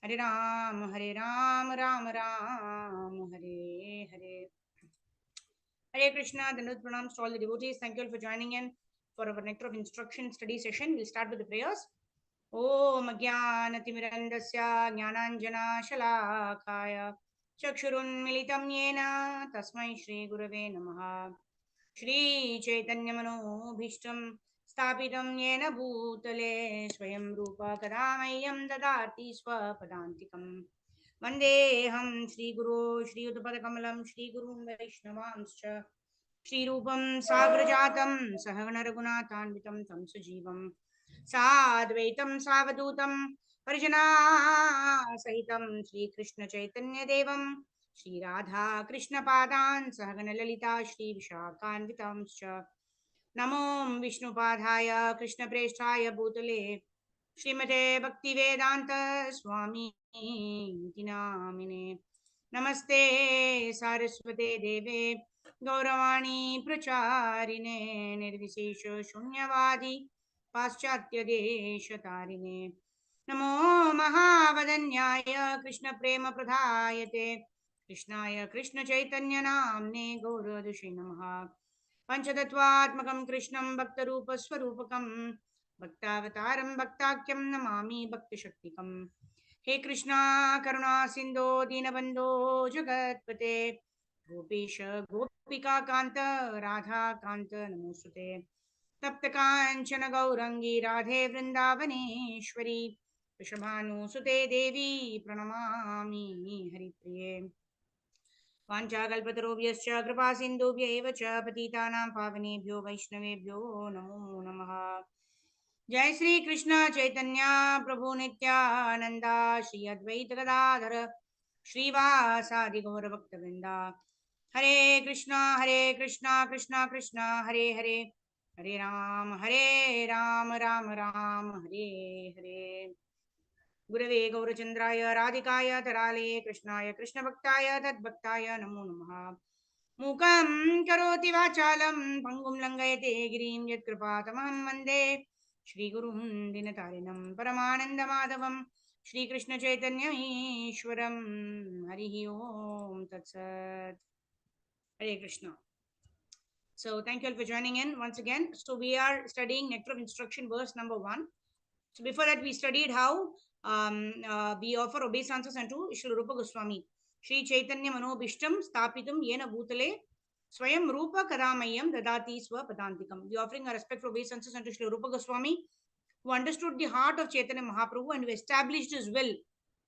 Hare Ram, Ram Ram, Hare Hare. Hare Krishna, Dandavat Pranams to all the devotees. Thank you all for joining in for our Nectar of Instruction study session. We'll start with the prayers. Om Jnanatimirandasya Jnananjana Shalakaya Chakshurunmilitam Yena Tasmai Shri Gurave Namaha Shri Chaitanya Manobhishtam Stapitam Yena Bhutale Swayam Rupa Kadamayam Dadati Swapadantikam Vandeham Shri Guru Shri Uttapadakamalam Shri Gurun Vaishnavanscha Shri Rupam Sagrajatam Sahagana Raghunathanvitam Tam Sajivam Sadvaitam Savadutam Parijana Sahitam Shri Krishna Chaitanya Devam Shri Radha Krishna Padan Sahagana Lalita Shri Vishakhanvitamscha Namo Vishnu Padhaya Krishna Presthaya Bhutale Srimate Bhakti Vedanta Swami Namine Namaste Saraswate Deve Gauravani Pracharine Nirvisesha Shunyavadi Paschatya Deshatarine Namo Mahavadanyaya Krishna Prema Pradhayate Krishnaya Krishna Chaitanya Namne Gauradushe Namaha Panchatattvatmakam Krishnam Bhaktarupa Swarupakam Bhaktavataram Bhaktakyam Namami Bhakti Shaktikam He Krishna Karuna Sindho Dinabandho Jagatpate Gopesha Gopika Kanta Radha Kanta Namosute Tapta Kanchana Gaurangi Radhe Vrindavaneshwari Vishabhanu Sute Devi Pranamami Haripriye Vanchakalpatarobhyascha kripa sindhubhya eva cha patitanam pavanebhyo vaishnavebhyo namo namaha Jai Shri Krishna Chaitanya Prabhu Nityananda Shri Advaita Gadadhara Shri Vasadi Gaura Bhaktavrinda Hare Krishna Krishna Krishna Hare Hare Hare Ram Ram Ram Hare Hare Gurave Gaurachandraya Radhikaya Tarale Krishnaya Krishna Bhaktaya Tadbhaktaya Namo Namaha Mukam Karoti Vachalam Pangum Langayate Girim Yat Kripatamaham Vande Shri Gurun Dinatarinam Paramananda Madhavam Shri Krishna Chaitanya Ishwaram Harihi Om Tatsat Hare Krishna. So thank you all for joining in once again. So we are studying Nectar of Instruction verse number 1. So before that we studied how we offer obeisances unto Shri Rupa Goswami. Shri Chaitanya Manobhishtam Stapitam Yena Bhutale Swayam Rupa Kadamayam Dadati Swa Padantikam. We offering our respectful obeisances unto Shri Rupa Goswami, who understood the heart of Chaitanya Mahaprabhu and who established his will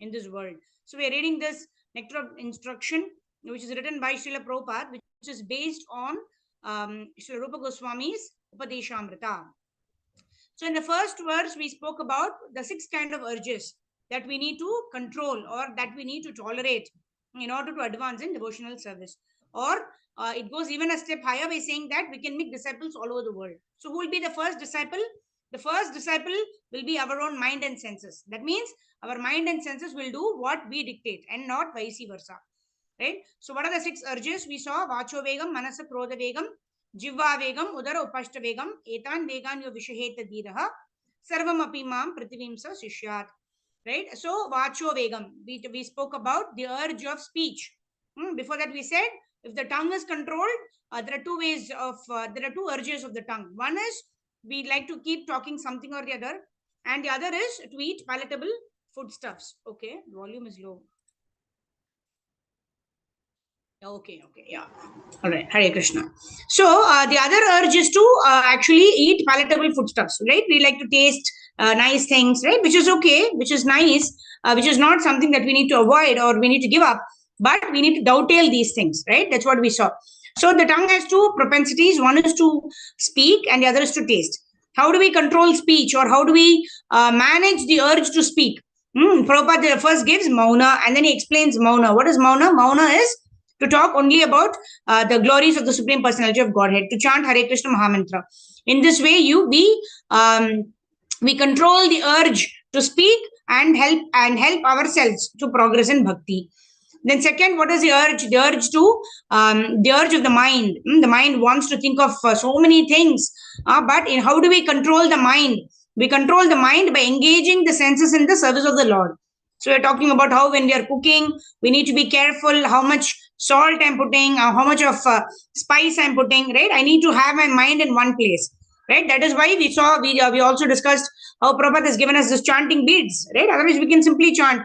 in this world. So we are reading this Nectar of Instruction, which is written by Srila Prabhupada, which is based on Shri Rupa Goswami's Upadeshamrita. So in the first verse, we spoke about the 6 kind of urges that we need to control or that we need to tolerate in order to advance in devotional service. Or it goes even a step higher by saying that we can make disciples all over the world. So who will be the first disciple? The first disciple will be our own mind and senses. That means our mind and senses will do what we dictate and not vice versa. Right? So what are the 6 urges? We saw Vacho Vegam, Manasa Krodha Vegam, Jivva Vegam, Udara Upashta Vegam, Etan Vegan Yo Vishaheta Diraha, Sarvam Apimam Prativimsa Sishyat. Right? So Vacho Vegam, we spoke about the urge of speech. Before that we said, if the tongue is controlled, there are 2 ways of, there are 2 urges of the tongue. One is, we like to keep talking something or the other. And the other is to eat palatable foodstuffs. Okay, volume is low. Okay, yeah. All right, Hare Krishna. So the other urge is to actually eat palatable foodstuffs, right? We like to taste nice things, right? Which is okay, which is nice, which is not something that we need to avoid or we need to give up, but we need to dovetail these things, right? That's what we saw. So the tongue has 2 propensities. One is to speak and the other is to taste. How do we control speech, or how do we manage the urge to speak? Prabhupada first gives Mauna and then he explains Mauna. What is Mauna? Mauna is to talk only about the glories of the Supreme Personality of Godhead, to chant Hare Krishna Mahamantra. In this way, we control the urge to speak and help ourselves to progress in bhakti. Then second, what is the urge? The urge of the mind. The mind wants to think of so many things, but in how do we control the mind? We control the mind by engaging the senses in the service of the Lord. So we're talking about how when we are cooking, we need to be careful how much salt I'm putting, how much of spice I'm putting, right? I need to have my mind in one place, right? That is why we also discussed how Prabhupada has given us this chanting beads, right? Otherwise, we can simply chant.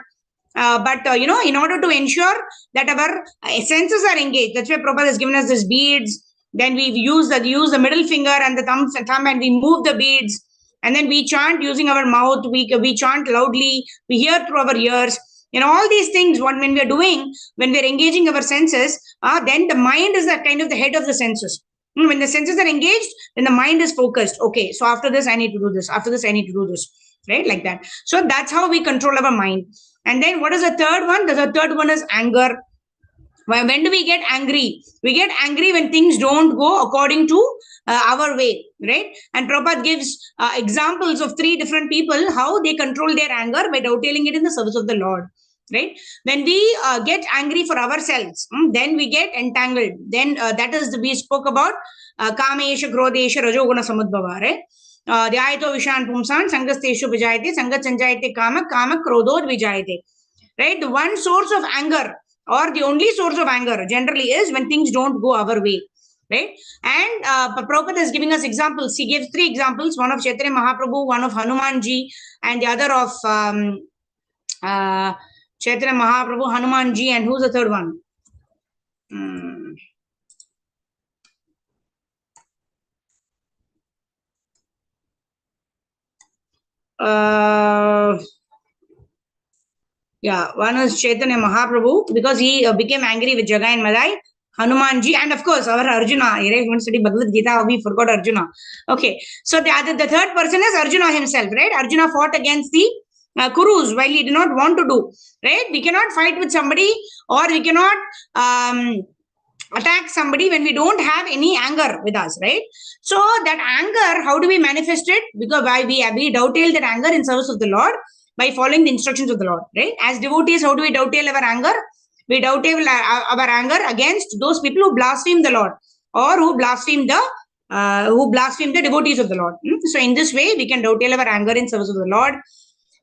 But in order to ensure that our senses are engaged, that's why Prabhupada has given us these beads. Then we use the middle finger and the thumb, and we move the beads, and then we chant using our mouth. We chant loudly. We hear through our ears. All these things. When we are doing, when we are engaging our senses, then the mind is that kind of the head of the senses. When the senses are engaged, then the mind is focused. Okay, so after this, I need to do this. After this, I need to do this. Right, like that. So that's how we control our mind. And then what is the third one? The third one is anger. When do we get angry? We get angry when things don't go according to our way, right? And Prabhupada gives examples of 3 different people, how they control their anger by dovetailing it in the service of the Lord, right? When we get angry for ourselves, then we get entangled. Then we spoke about kamesha, krodesha, rajoguna samudbhava, right? Dhyayato vishan pumsan, sangasteshu vijayate, sangat sanjayate kama, kama krodod vijayate, right? The one source of anger, or the only source of anger generally, is when things don't go our way, right? And Prabhupada is giving us examples. He gives 3 examples, one of Chaitanya Mahaprabhu, one of Hanumanji, and the other of Chaitanya Mahaprabhu, Hanumanji, and who's the third one? One is Chaitanya Mahaprabhu, because he became angry with Jagai and Madai. Hanumanji, and of course our Arjuna. Right? When we study Bhagavad Gita, we forgot Arjuna. Okay, so the third person is Arjuna himself, right? Arjuna fought against the Kurus while he did not want to do, right? We cannot fight with somebody, or we cannot attack somebody when we don't have any anger with us, right? So that anger, how do we manifest it? Because we dovetail that anger in service of the Lord by following the instructions of the Lord, right? As devotees, how do we dovetail our anger? We dovetail our anger against those people who blaspheme the Lord, or who blaspheme the devotees of the Lord. So in this way, we can dovetail our anger in service of the Lord.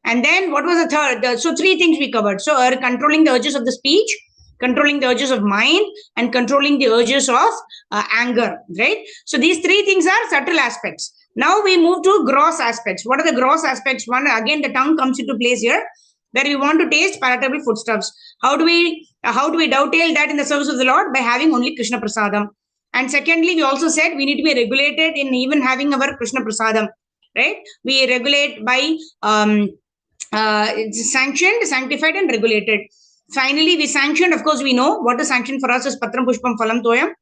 And then what was the third? So 3 things we covered. So controlling the urges of the speech, controlling the urges of mind, and controlling the urges of anger, right? So these 3 things are subtle aspects. Now we move to gross aspects. What are the gross aspects? One, again, the tongue comes into place here, where we want to taste palatable foodstuffs. How do we dovetail that in the service of the Lord? By having only Krishna Prasadam. And secondly, we also said we need to be regulated in even having our Krishna Prasadam, right? We regulate by it's sanctioned, sanctified, and regulated. Finally, we sanctioned. Of course, we know what is sanctioned for us is Patram Pushpam Phalam Toyam.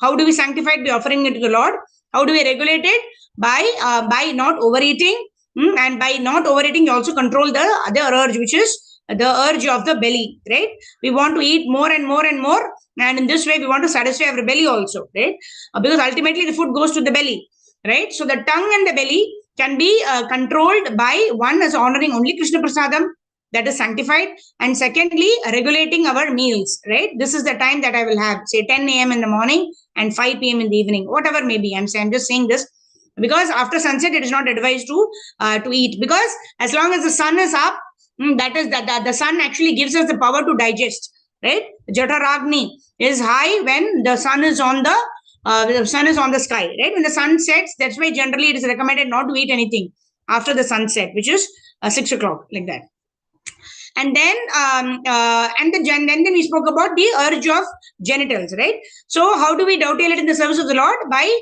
How do we sanctify it? By offering it to the Lord. How do we regulate it? By not overeating. And by not overeating, you also control the other urge, which is the urge of the belly, right? We want to eat more and more and more. And in this way, we want to satisfy our belly also, right? Because ultimately, the food goes to the belly, right? So the tongue and the belly can be controlled by, one is honoring only Krishna Prasadam, that is sanctified, and secondly, regulating our meals, right? This is the time that I will have, say 10 a.m. in the morning and 5 p.m. in the evening, whatever may be. I'm just saying this because after sunset, it is not advised to eat, because as long as the sun is up, that is that the sun actually gives us the power to digest, right? Jataragni is high when the sun is on the sky, right? When the sun sets, that's why generally it is recommended not to eat anything after the sunset, which is 6 o'clock, like that. And then then we spoke about the urge of genitals, right? So how do we dovetail it in the service of the Lord? By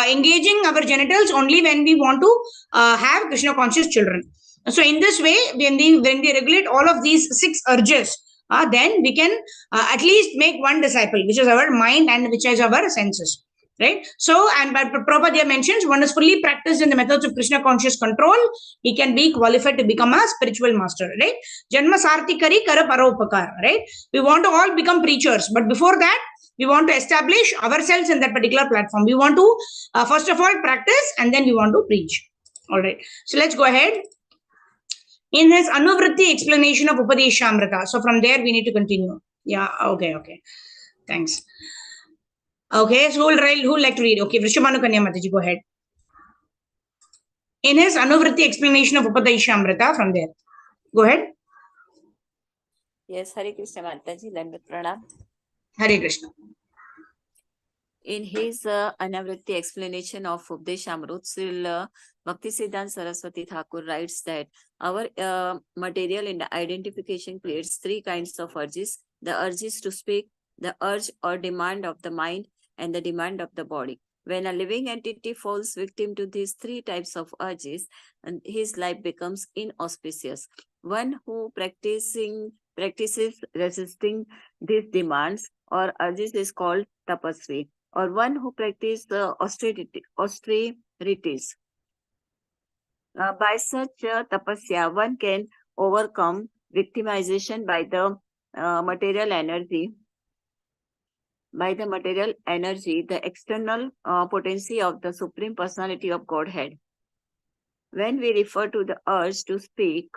engaging our genitals only when we want to have Krishna conscious children. So in this way, when we regulate all of these 6 urges, then we can at least make one disciple, which is our mind and which is our senses. Right? So, and but Prabhupada mentions one is fully practiced in the methods of Krishna conscious control, he can be qualified to become a spiritual master, right? Janma sarthi kari kara paropakar, right? We want to all become preachers, but before that, we want to establish ourselves in that particular platform. We want to, first of all, practice, and then we want to preach. All right. So let's go ahead. In his Anuvritti explanation of Upadeshamrita. So from there, we need to continue. Yeah, okay. Thanks. Okay, so who would like to read? Okay, Vrishabhanu Kanya Mataji, go ahead. In his Anuvritti explanation of Upadeshamrita, from there. Go ahead. Yes, Hare Krishna Mataji, Dandat Pranam. Hare Krishna. In his Anavritti explanation of Updeshamrut, Srila Bhaktisiddhanta Saraswati Thakur writes that our material in the identification creates three kinds of urges: the urges to speak, the urge or demand of the mind, and the demand of the body. When a living entity falls victim to these three types of urges, and his life becomes inauspicious. One who practices resisting these demands or urges is called tapasvi, or one who practices austerities. By such tapasya, one can overcome victimization by the material energy. By the material energy, the external potency of the Supreme Personality of Godhead. When we refer to the urge to speak,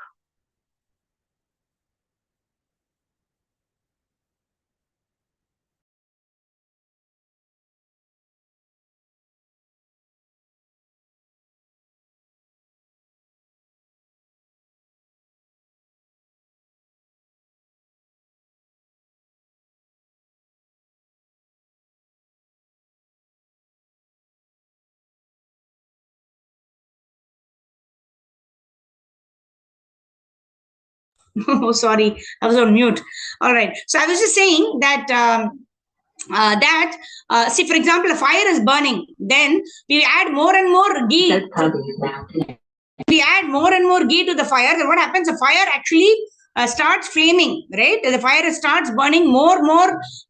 Oh, sorry, I was on mute. All right. So I was just saying that see, for example, a fire is burning, then we add more and more ghee. We add more and more ghee to the fire. Then what happens? The fire actually starts flaming, right? The fire starts burning more,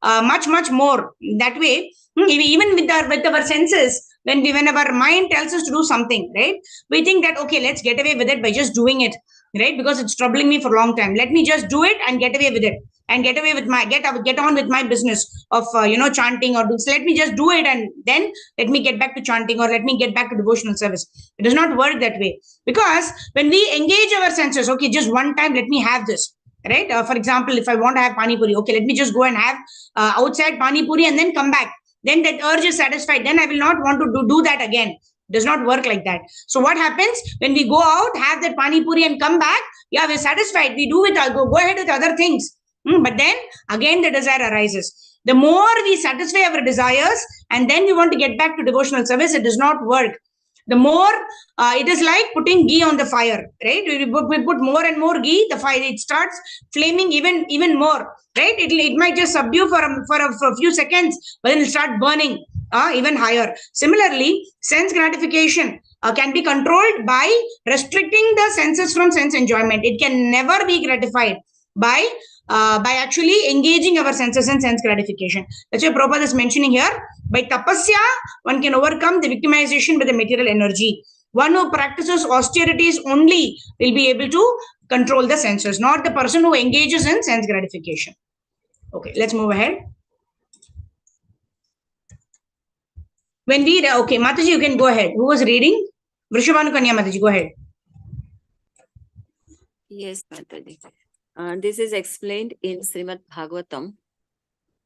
much more. That way, even with our senses, when our mind tells us to do something, right? We think that okay, let's get away with it by just doing it, right? Because it's troubling me for a long time. Let me just do it and get away with it, and get away with my get on with my business of chanting or do. So let me just do it, and then let me get back to chanting, or let me get back to devotional service. It does not work that way, because when we engage our senses, okay, just one time, let me have this, right? For example, if I want to have pani puri, okay, let me just go and have outside pani puri and then come back. Then that urge is satisfied. Then I will not want to do that again. It does not work like that. So what happens when we go out, have that pani puri and come back? Yeah, we're satisfied. We do it. Go ahead with other things. But then again, the desire arises. The more we satisfy our desires and then we want to get back to devotional service, it does not work. The more it is like putting ghee on the fire, right? We put more and more ghee, the fire, it starts flaming even more, right? It might just subdue for a few seconds, but then it'll start burning even higher. Similarly, sense gratification can be controlled by restricting the senses from sense enjoyment. It can never be gratified by actually engaging our senses in sense gratification. That's why Prabhupada is mentioning here, by tapasya, one can overcome the victimization with the material energy. One who practices austerities only will be able to control the senses, not the person who engages in sense gratification. Okay, let's move ahead. When we, okay, Mataji, you can go ahead. Who was reading? Vrishabhanu Kanya, Mataji, go ahead. Yes, Mataji. This is explained in Srimad Bhagavatam.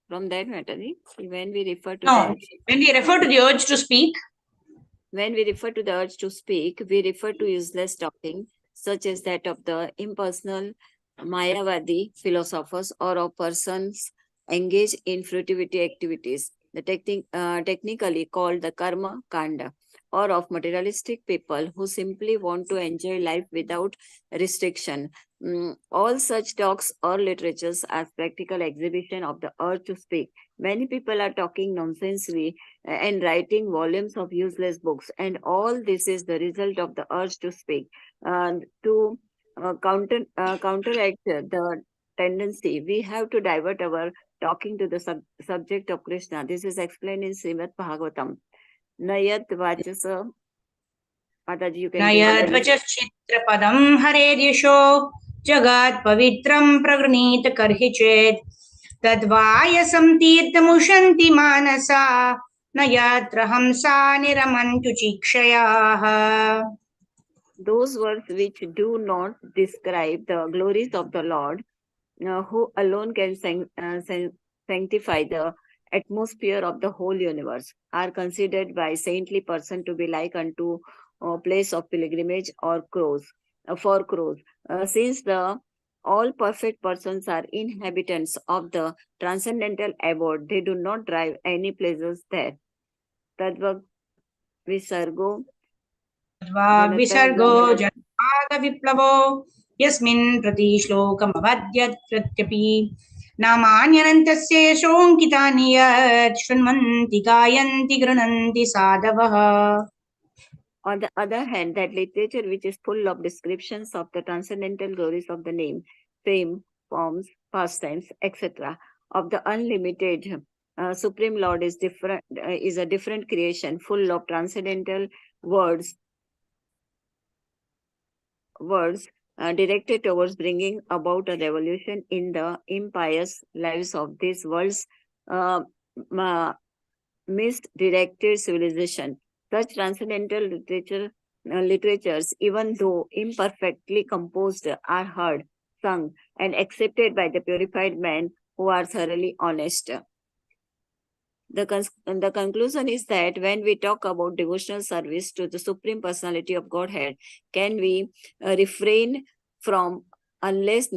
From that, Mataji, when we refer to when we refer to the urge to speak, when we refer to the urge to speak, we refer to useless talking, such as that of the impersonal Mayavadi philosophers or of persons engaged in fruitivity activities, the technically called the karma kanda, or of materialistic people who simply want to enjoy life without restriction. All such talks or literatures are practical exhibition of the urge to speak. Many people are talking nonsensely and writing volumes of useless books, and all this is the result of the urge to speak. To counteract the tendency, we have to divert our talking to the subject of Krishna. This is explained in Srimad Bhagavatam. Nayat Vachasa. Mataji, you can Nayat Vachachitra Padam Hare Yasho Jagat Pavitram Pragranit Karhichet Tadvayasam Tirthamushanti Manasa Nayatra Hamsa Niramantu Chikshayah. Those words which do not describe the glories of the Lord, who alone can sanctify the atmosphere of the whole universe, are considered by saintly person to be like unto a place of pilgrimage or for crows. Since the all perfect persons are inhabitants of the transcendental abode. They do not drive any pleasures there. Tadvag Visargo विसर्गो Janata जनपादविप्लवो यस्मिन् प्रति श्लोकमवद्यत् प्रत्यपि नामान्यनन्तस्य यशोऽङ्कितानि यत् शृण्वन्ति गायन्ति गृह्णन्ति साधवः. On the other hand, that literature which is full of descriptions of the transcendental glories of the name, fame, forms, pastimes, etc., of the unlimited Supreme Lord is a different creation, full of transcendental words directed towards bringing about a revolution in the impious lives of this world's misdirected civilization. Such transcendental literatures, even though imperfectly composed, are heard, sung, and accepted by the purified men who are thoroughly honest. The conclusion is that when we talk about devotional service to the Supreme Personality of Godhead, can we refrain from unless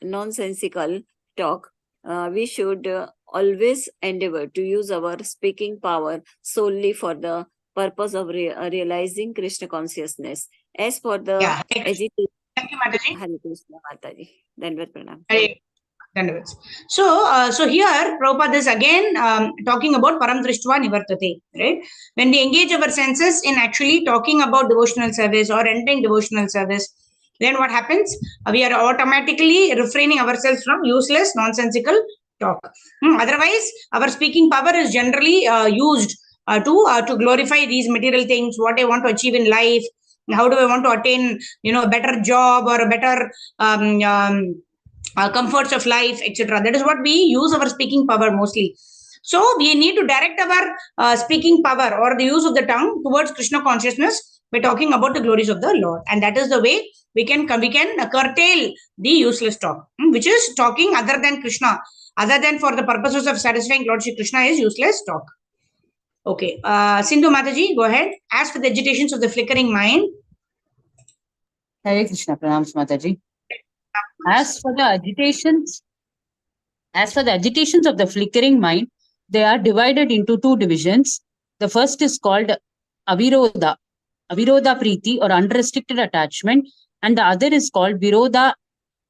nonsensical talk? We should always endeavor to use our speaking power solely for the purpose of realizing Krishna consciousness. As for the agitation, Thank you, Mataji. Hare Krishna Mataji. Dandavat Pranam. So here Prabhupada is again talking about Param Drishtva Nivartate, right? When we engage our senses in actually talking about devotional service or entering devotional service, then what happens? We are automatically refraining ourselves from useless, nonsensical talk. Otherwise, our speaking power is generally used to glorify these material things, what I want to achieve in life, how do I want to attain, a better job or a better comforts of life, etc. That is what we use our speaking power mostly. So we need to direct our speaking power or the use of the tongue towards Krishna consciousness by talking about the glories of the Lord, and that is the way we can curtail the useless talk, which is talking other than Krishna, other than for the purposes of satisfying Lord Shri Krishna is useless talk. Okay, Sindhu Mataji, go ahead. As for the agitations of the flickering mind. Hare Krishna, pranams Mataji. As for the agitations of the flickering mind, they are divided into two divisions. The first is called avirodha priti or unrestricted attachment, and the other is called virodha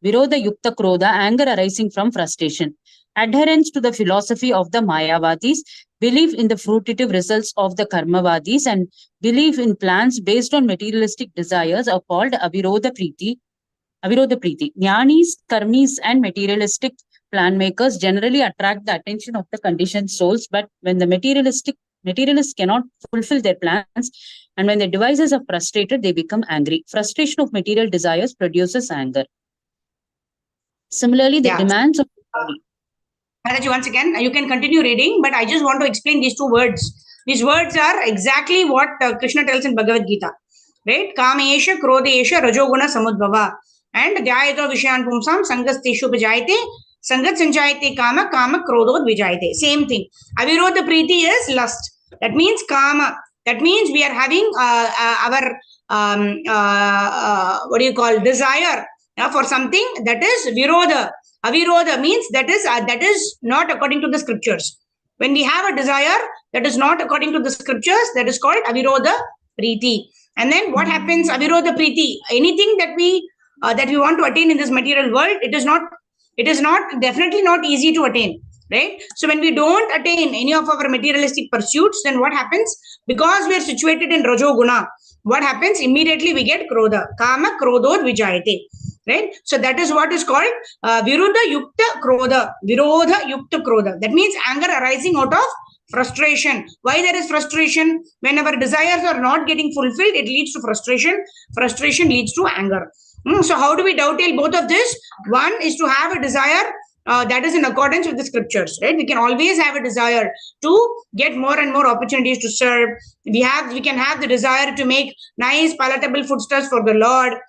yukta krodha, anger arising from frustration. Adherence to the philosophy of the Mayavadis, belief in the fruitive results of the Karmavadis, and belief in plans based on materialistic desires are called avirodha priti. Jnanis, karmis, and materialistic plan makers generally attract the attention of the conditioned souls, but when the materialists cannot fulfill their plans and when their devices are frustrated, they become angry. Frustration of material desires produces anger. Similarly, the demands of the body. Mataji, once again, you can continue reading, but I just want to explain these two words. These words are exactly what Krishna tells in Bhagavad Gita, right? Kamesha, Krodesha, Rajoguna, Samudbhava. And Dhyayato Vishayan Pumsam, Sangasteshu Vijayate, Sangat Sanjayate Kama, Kama Krodod Vijayate. Same thing. Avirodha Priti is lust. That means Kama. That means we are having our desire for something that is Virodha. Avirodha means that is not according to the scriptures. When we have a desire that is not according to the scriptures, that is called Avirodha Priti. And then what happens? Avirodha Priti. Anything that we want to attain in this material world, it is definitely not easy to attain, right? So when we don't attain any of our materialistic pursuits, then what happens? Because we are situated in Rajoguna, what happens? Immediately we get Krodha. Kama Krodod Vijayate, right? So that is what is called Viruddha Yukta Krodha. Virodha Yukta Krodha. That means anger arising out of frustration. Why there is frustration? When our desires are not getting fulfilled, it leads to frustration. Frustration leads to anger. So how do we dovetail both of this? One is to have a desire that is in accordance with the scriptures, right? We can always have a desire to get more and more opportunities to serve. We can have the desire to make nice palatable foodstuffs for the Lord,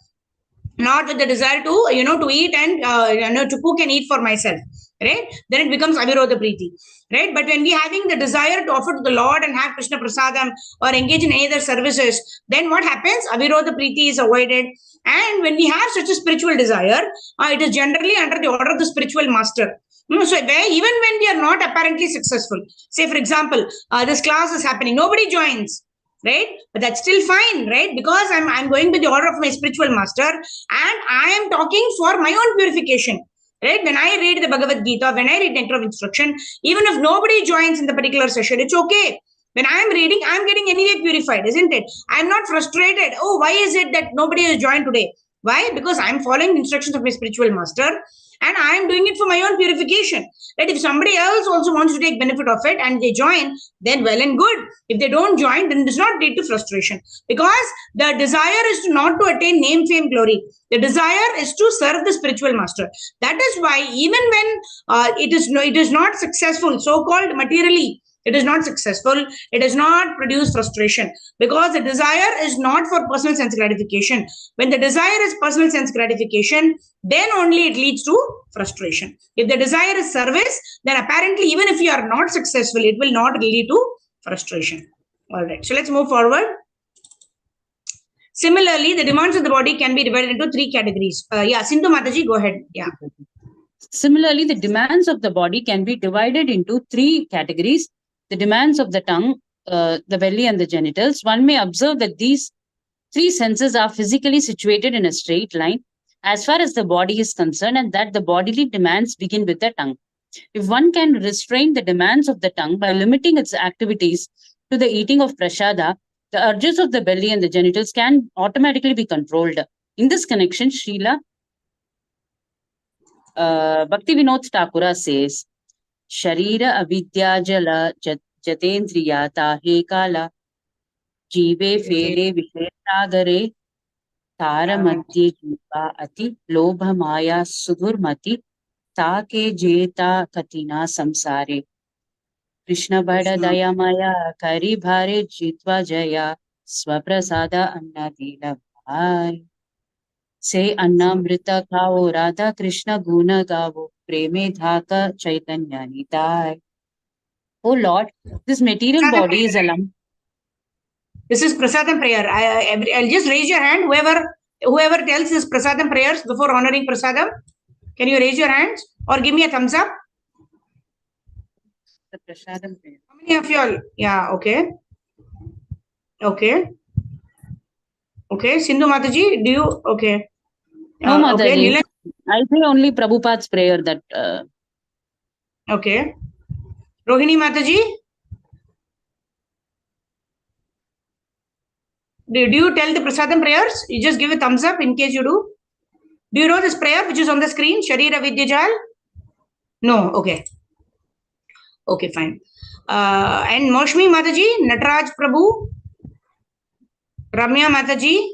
not with the desire to to eat and to cook and eat for myself. right? Then it becomes Avirodha Preeti, right? But when we having the desire to offer to the Lord and have Krishna Prasadam or engage in any other services, then what happens? Avirodha Preeti is avoided. And when we have such a spiritual desire, it is generally under the order of the spiritual master. So even when we are not apparently successful, say for example, this class is happening, nobody joins, right? But that's still fine, right? Because I'm going by the order of my spiritual master, and I am talking for my own purification. Right? When I read the Bhagavad Gita, when I read Nectar of Instruction, even if nobody joins in the particular session, it's okay. When I am reading, I'm getting anyway purified, isn't it? I'm not frustrated. Oh, why is it that nobody has joined today? Why? Because I'm following the instructions of my spiritual master, and I'm doing it for my own purification. Right? If somebody else also wants to take benefit of it and they join, then well and good. If they don't join, then it does not lead to frustration, because the desire is not to attain name, fame, glory. The desire is to serve the spiritual master. That is why even when it is not successful, so-called materially, it is not successful, it does not produce frustration, because the desire is not for personal sense gratification. When the desire is personal sense gratification, then only it leads to frustration. If the desire is service, then apparently even if you are not successful, it will not lead to frustration. All right, so let's move forward. Similarly, the demands of the body can be divided into three categories. Yeah, Sindhu Mataji, go ahead. Yeah. Similarly, the demands of the body can be divided into three categories. The demands of the tongue, the belly, and the genitals. One may observe that these three senses are physically situated in a straight line as far as the body is concerned, and that the bodily demands begin with the tongue. If one can restrain the demands of the tongue by limiting its activities to the eating of prasada, the urges of the belly and the genitals can automatically be controlled. In this connection, Srila Bhakti Vinod Thakura says, Sharira avidya jala jatendriya tahe kala jive fele vishesagare tara madhye jiva ati lobha maya sudurmati take jeta katina samsare Krishna bada daya maya kari bhare jitva jaya swaprasada annadila bhai. Say Annamrita Kao Radha Krishna Guna Gavo Preme Dhaka Chaitanya Nitai. Oh Lord, this material body is a lump. This is Prasadam prayer. I'll just raise your hand. Whoever tells this Prasadam prayers before honoring Prasadam, can you raise your hands or give me a thumbs up? The Prasadam prayer. How many of you all? Yeah, okay. Okay. Okay. Sindhu Mataji, do you? Okay. No, Mataji. Okay. I say only Prabhupada's prayer that. Okay. Rohini Mataji? Do you tell the Prasadam prayers? You just give a thumbs up in case you do. Do you know this prayer which is on the screen? Sharira Vidyajal? No. Okay. Okay, fine. And Moshmi Mataji, Nataraj Prabhu, Ramya Mataji.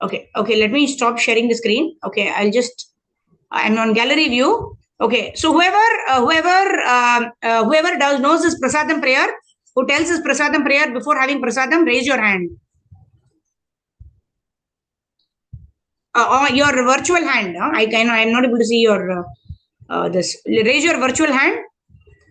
Okay, let me stop sharing the screen. Okay, I'm on gallery view. Okay, so whoever knows this Prasadam prayer, who tells this Prasadam prayer before having Prasadam, raise your hand. Or your virtual hand. I'm not able to see your this. Raise your virtual hand.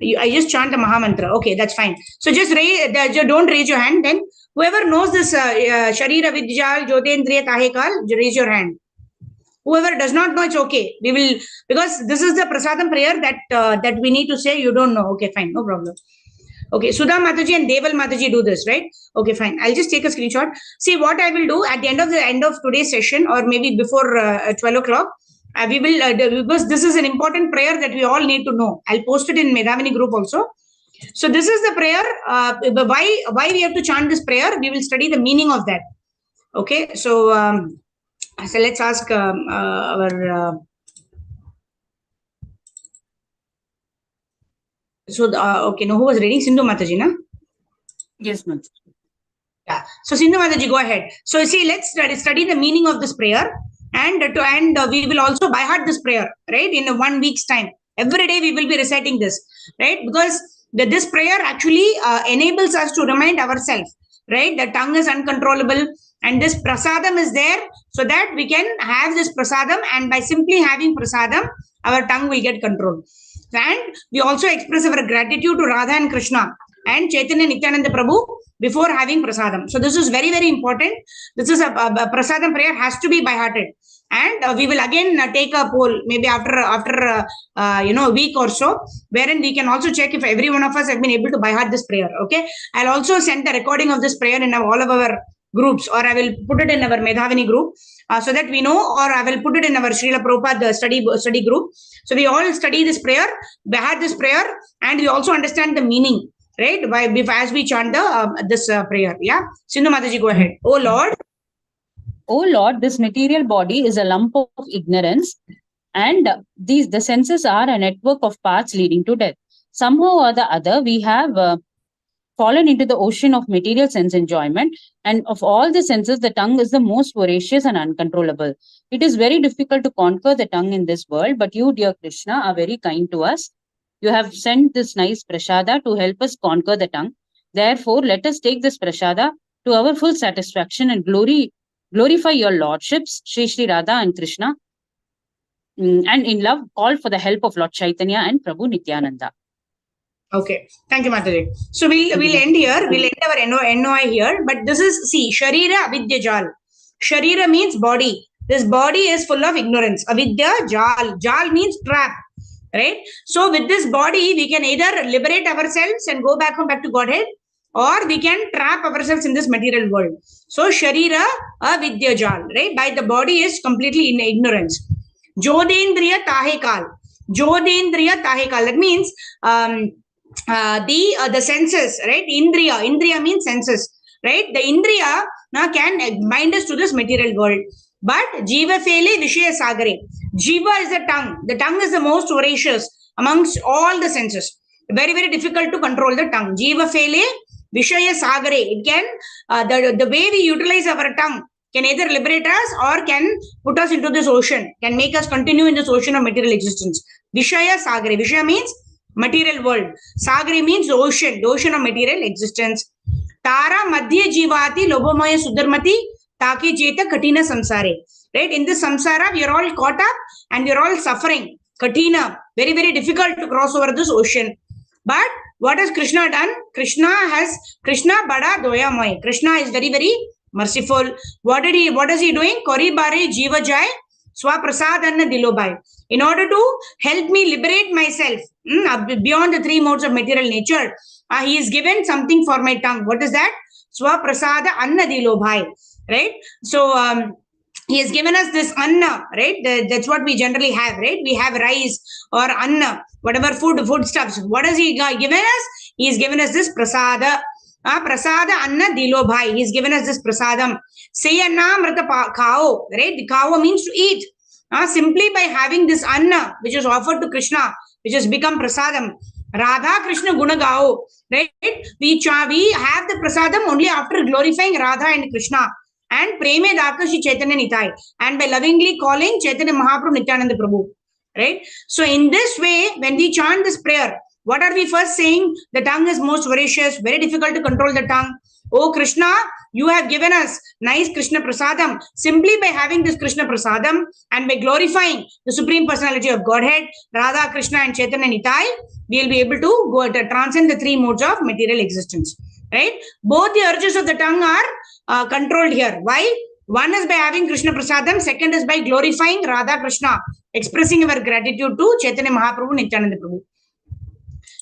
I just chant the Mahamantra. Okay, that's fine. So just don't raise your hand. Then whoever knows this Sharira Vidyal Jyotendriya Tahekal, raise your hand. Whoever does not know, it's okay. We will, because this is the Prasadam prayer that we need to say. You don't know. Okay, fine, no problem. Okay, Sudha Mataji and Deval Mataji do this, right? Okay, fine. I'll just take a screenshot. See what I will do at the end of today's session, or maybe before 12 o'clock. We will, because this is an important prayer that we all need to know. I'll post it in Medhavini group also. So this is the prayer. Why we have to chant this prayer? We will study the meaning of that. Okay, so let's ask our. Okay, no, who was reading? Sindhu Mataji, na? Yes, Mataji. Yeah. So Sindhu Mataji, go ahead. So see, let's study the meaning of this prayer, and we will also by heart this prayer, right? In 1 week's time, every day we will be reciting this, right? Because this prayer actually enables us to remind ourselves right? The tongue is uncontrollable, and this prasadam is there so that we can have this prasadam, and by simply having prasadam, our tongue will get controlled. And we also express our gratitude to Radha and Krishna and Chaitanya Nityananda Prabhu before having prasadam. So this is very, very important. This is a prasadam prayer has to be by hearted. And we will again take a poll maybe after a week or so, wherein we can also check if every one of us have been able to by heart this prayer. Okay, I'll also send the recording of this prayer in all of our groups, or I will put it in our Medhavini group so that we know, or I will put it in our Srila Prabhupada study group. So we all study this prayer, by heart this prayer, and we also understand the meaning, right? As we chant this prayer. Yeah, Sindhu Mataji, go ahead. Oh Lord. O Lord, this material body is a lump of ignorance, and the senses are a network of paths leading to death. Somehow or the other, we have fallen into the ocean of material sense enjoyment, and of all the senses, the tongue is the most voracious and uncontrollable. It is very difficult to conquer the tongue in this world, but you, dear Krishna, are very kind to us. You have sent this nice prasada to help us conquer the tongue. Therefore, let us take this prasada to our full satisfaction and glorify your lordships, Shri Radha and Krishna, and in love call for the help of Lord Chaitanya and Prabhu Nityananda. Okay, thank you, Mataji. So we'll end here. We'll end our NOI here. But this is, see, Sharira Avidya Jal. Sharira means body. This body is full of ignorance. Avidya Jal. Jal means trap. Right? So with this body, we can either liberate ourselves and go back to Godhead, or we can trap ourselves in this material world. So Sharira Avidya Jal. Right? By the body is completely in ignorance. Jodendriya Tahekal. Jodendriya Tahekal. That means the senses, right? Indriya means senses, right? The Indriya can bind us to this material world. But Jiva Fele Vishaya Sagare. Jiva is the tongue. The tongue is the most voracious amongst all the senses. Very, very difficult to control the tongue. Jiva Fele Vishaya Sagare. It can, the way we utilize our tongue can either liberate us or can put us into this ocean, can make us continue in this ocean of material existence. Vishaya Sagare. Vishaya means material world. Sagari means the ocean of material existence. Tara Madhya Jivati Lobomaya Sudharmati Taki Jeta Katina Samsare. Right? In this samsara, we are all caught up and we are all suffering. Katina, very, very difficult to cross over this ocean. But what has Krishna done? Krishna Bada Doya Moy. Krishna is very, very merciful. What is he doing? Kori Bare Jiva Jai Swa Prasad Anna Dilobai. In order to help me liberate myself beyond the three modes of material nature, he is given something for my tongue. What is that? Swa Prasada Anna Dilobhai. Right? So he has given us this anna, right? That's what we generally have, right? We have rice or anna, whatever foodstuffs. What has he given us? He has given us this prasada. Prasada anna dilobhai. He has given us this prasadam. Say anna mrata kao, right? The kao means to eat. Simply by having this anna, which is offered to Krishna, which has become prasadam. Radha Krishna Gunagao, right? We have the prasadam only after glorifying Radha and Krishna. And Preme Dakashi Chaitanya Nitai, and by lovingly calling Chaitanya Mahaprabhu Nityananda Prabhu. Right? So in this way, when we chant this prayer, what are we first saying? The tongue is most voracious, very difficult to control the tongue. Oh Krishna, you have given us nice Krishna Prasadam. Simply by having this Krishna Prasadam and by glorifying the Supreme Personality of Godhead, Radha, Krishna and Chaitanya Nitai, we will be able to go to transcend the three modes of material existence. Right? Both the urges of the tongue are controlled here. Why? One is by having Krishna Prasadam, second is by glorifying Radha Krishna, expressing our gratitude to Chaitanya Mahaprabhu Nityananda Prabhu.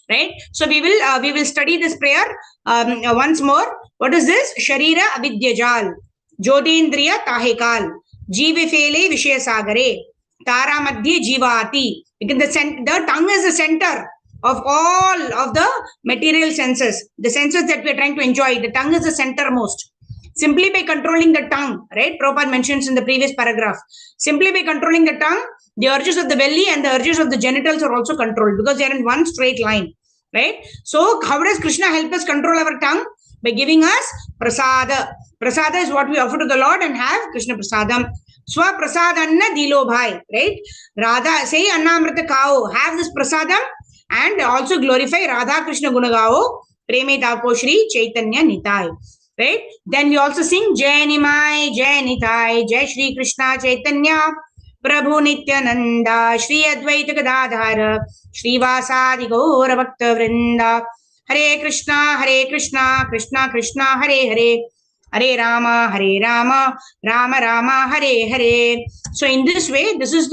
Right? So we will study this prayer once more. What is this? Sharira Avidya Jal, Jodendriya Tahekal, Jive Fele Vishaya Sagare, Tara Madhya Jivati. The tongue is the center of all of the material senses, the senses that we are trying to enjoy. The tongue is the centermost. Simply by controlling the tongue, right? Prabhupada mentions in the previous paragraph. Simply by controlling the tongue, the urges of the belly and the urges of the genitals are also controlled because they are in one straight line, right? So how does Krishna help us control our tongue? By giving us prasada. Prasada is what we offer to the Lord and have Krishna Prasadam. Swa Prasadanna Dilobhai, right? Radha, say Annamrita Kao, have this Prasadam and also glorify Radha Krishna Gunagao, Preme Dako Shri Chaitanya Nitai. right? Then we also sing Jai Nimai, Jai Nitai, Jai Shri Krishna Chaitanya, Prabhu Nityananda, Shri Advaita Gadadhara, Shri Vasadi Gaura Bhakta Vrinda, Hare Krishna, Krishna Krishna, Hare Hare, Hare Rama, Rama Rama, Hare Hare. So in this way, this is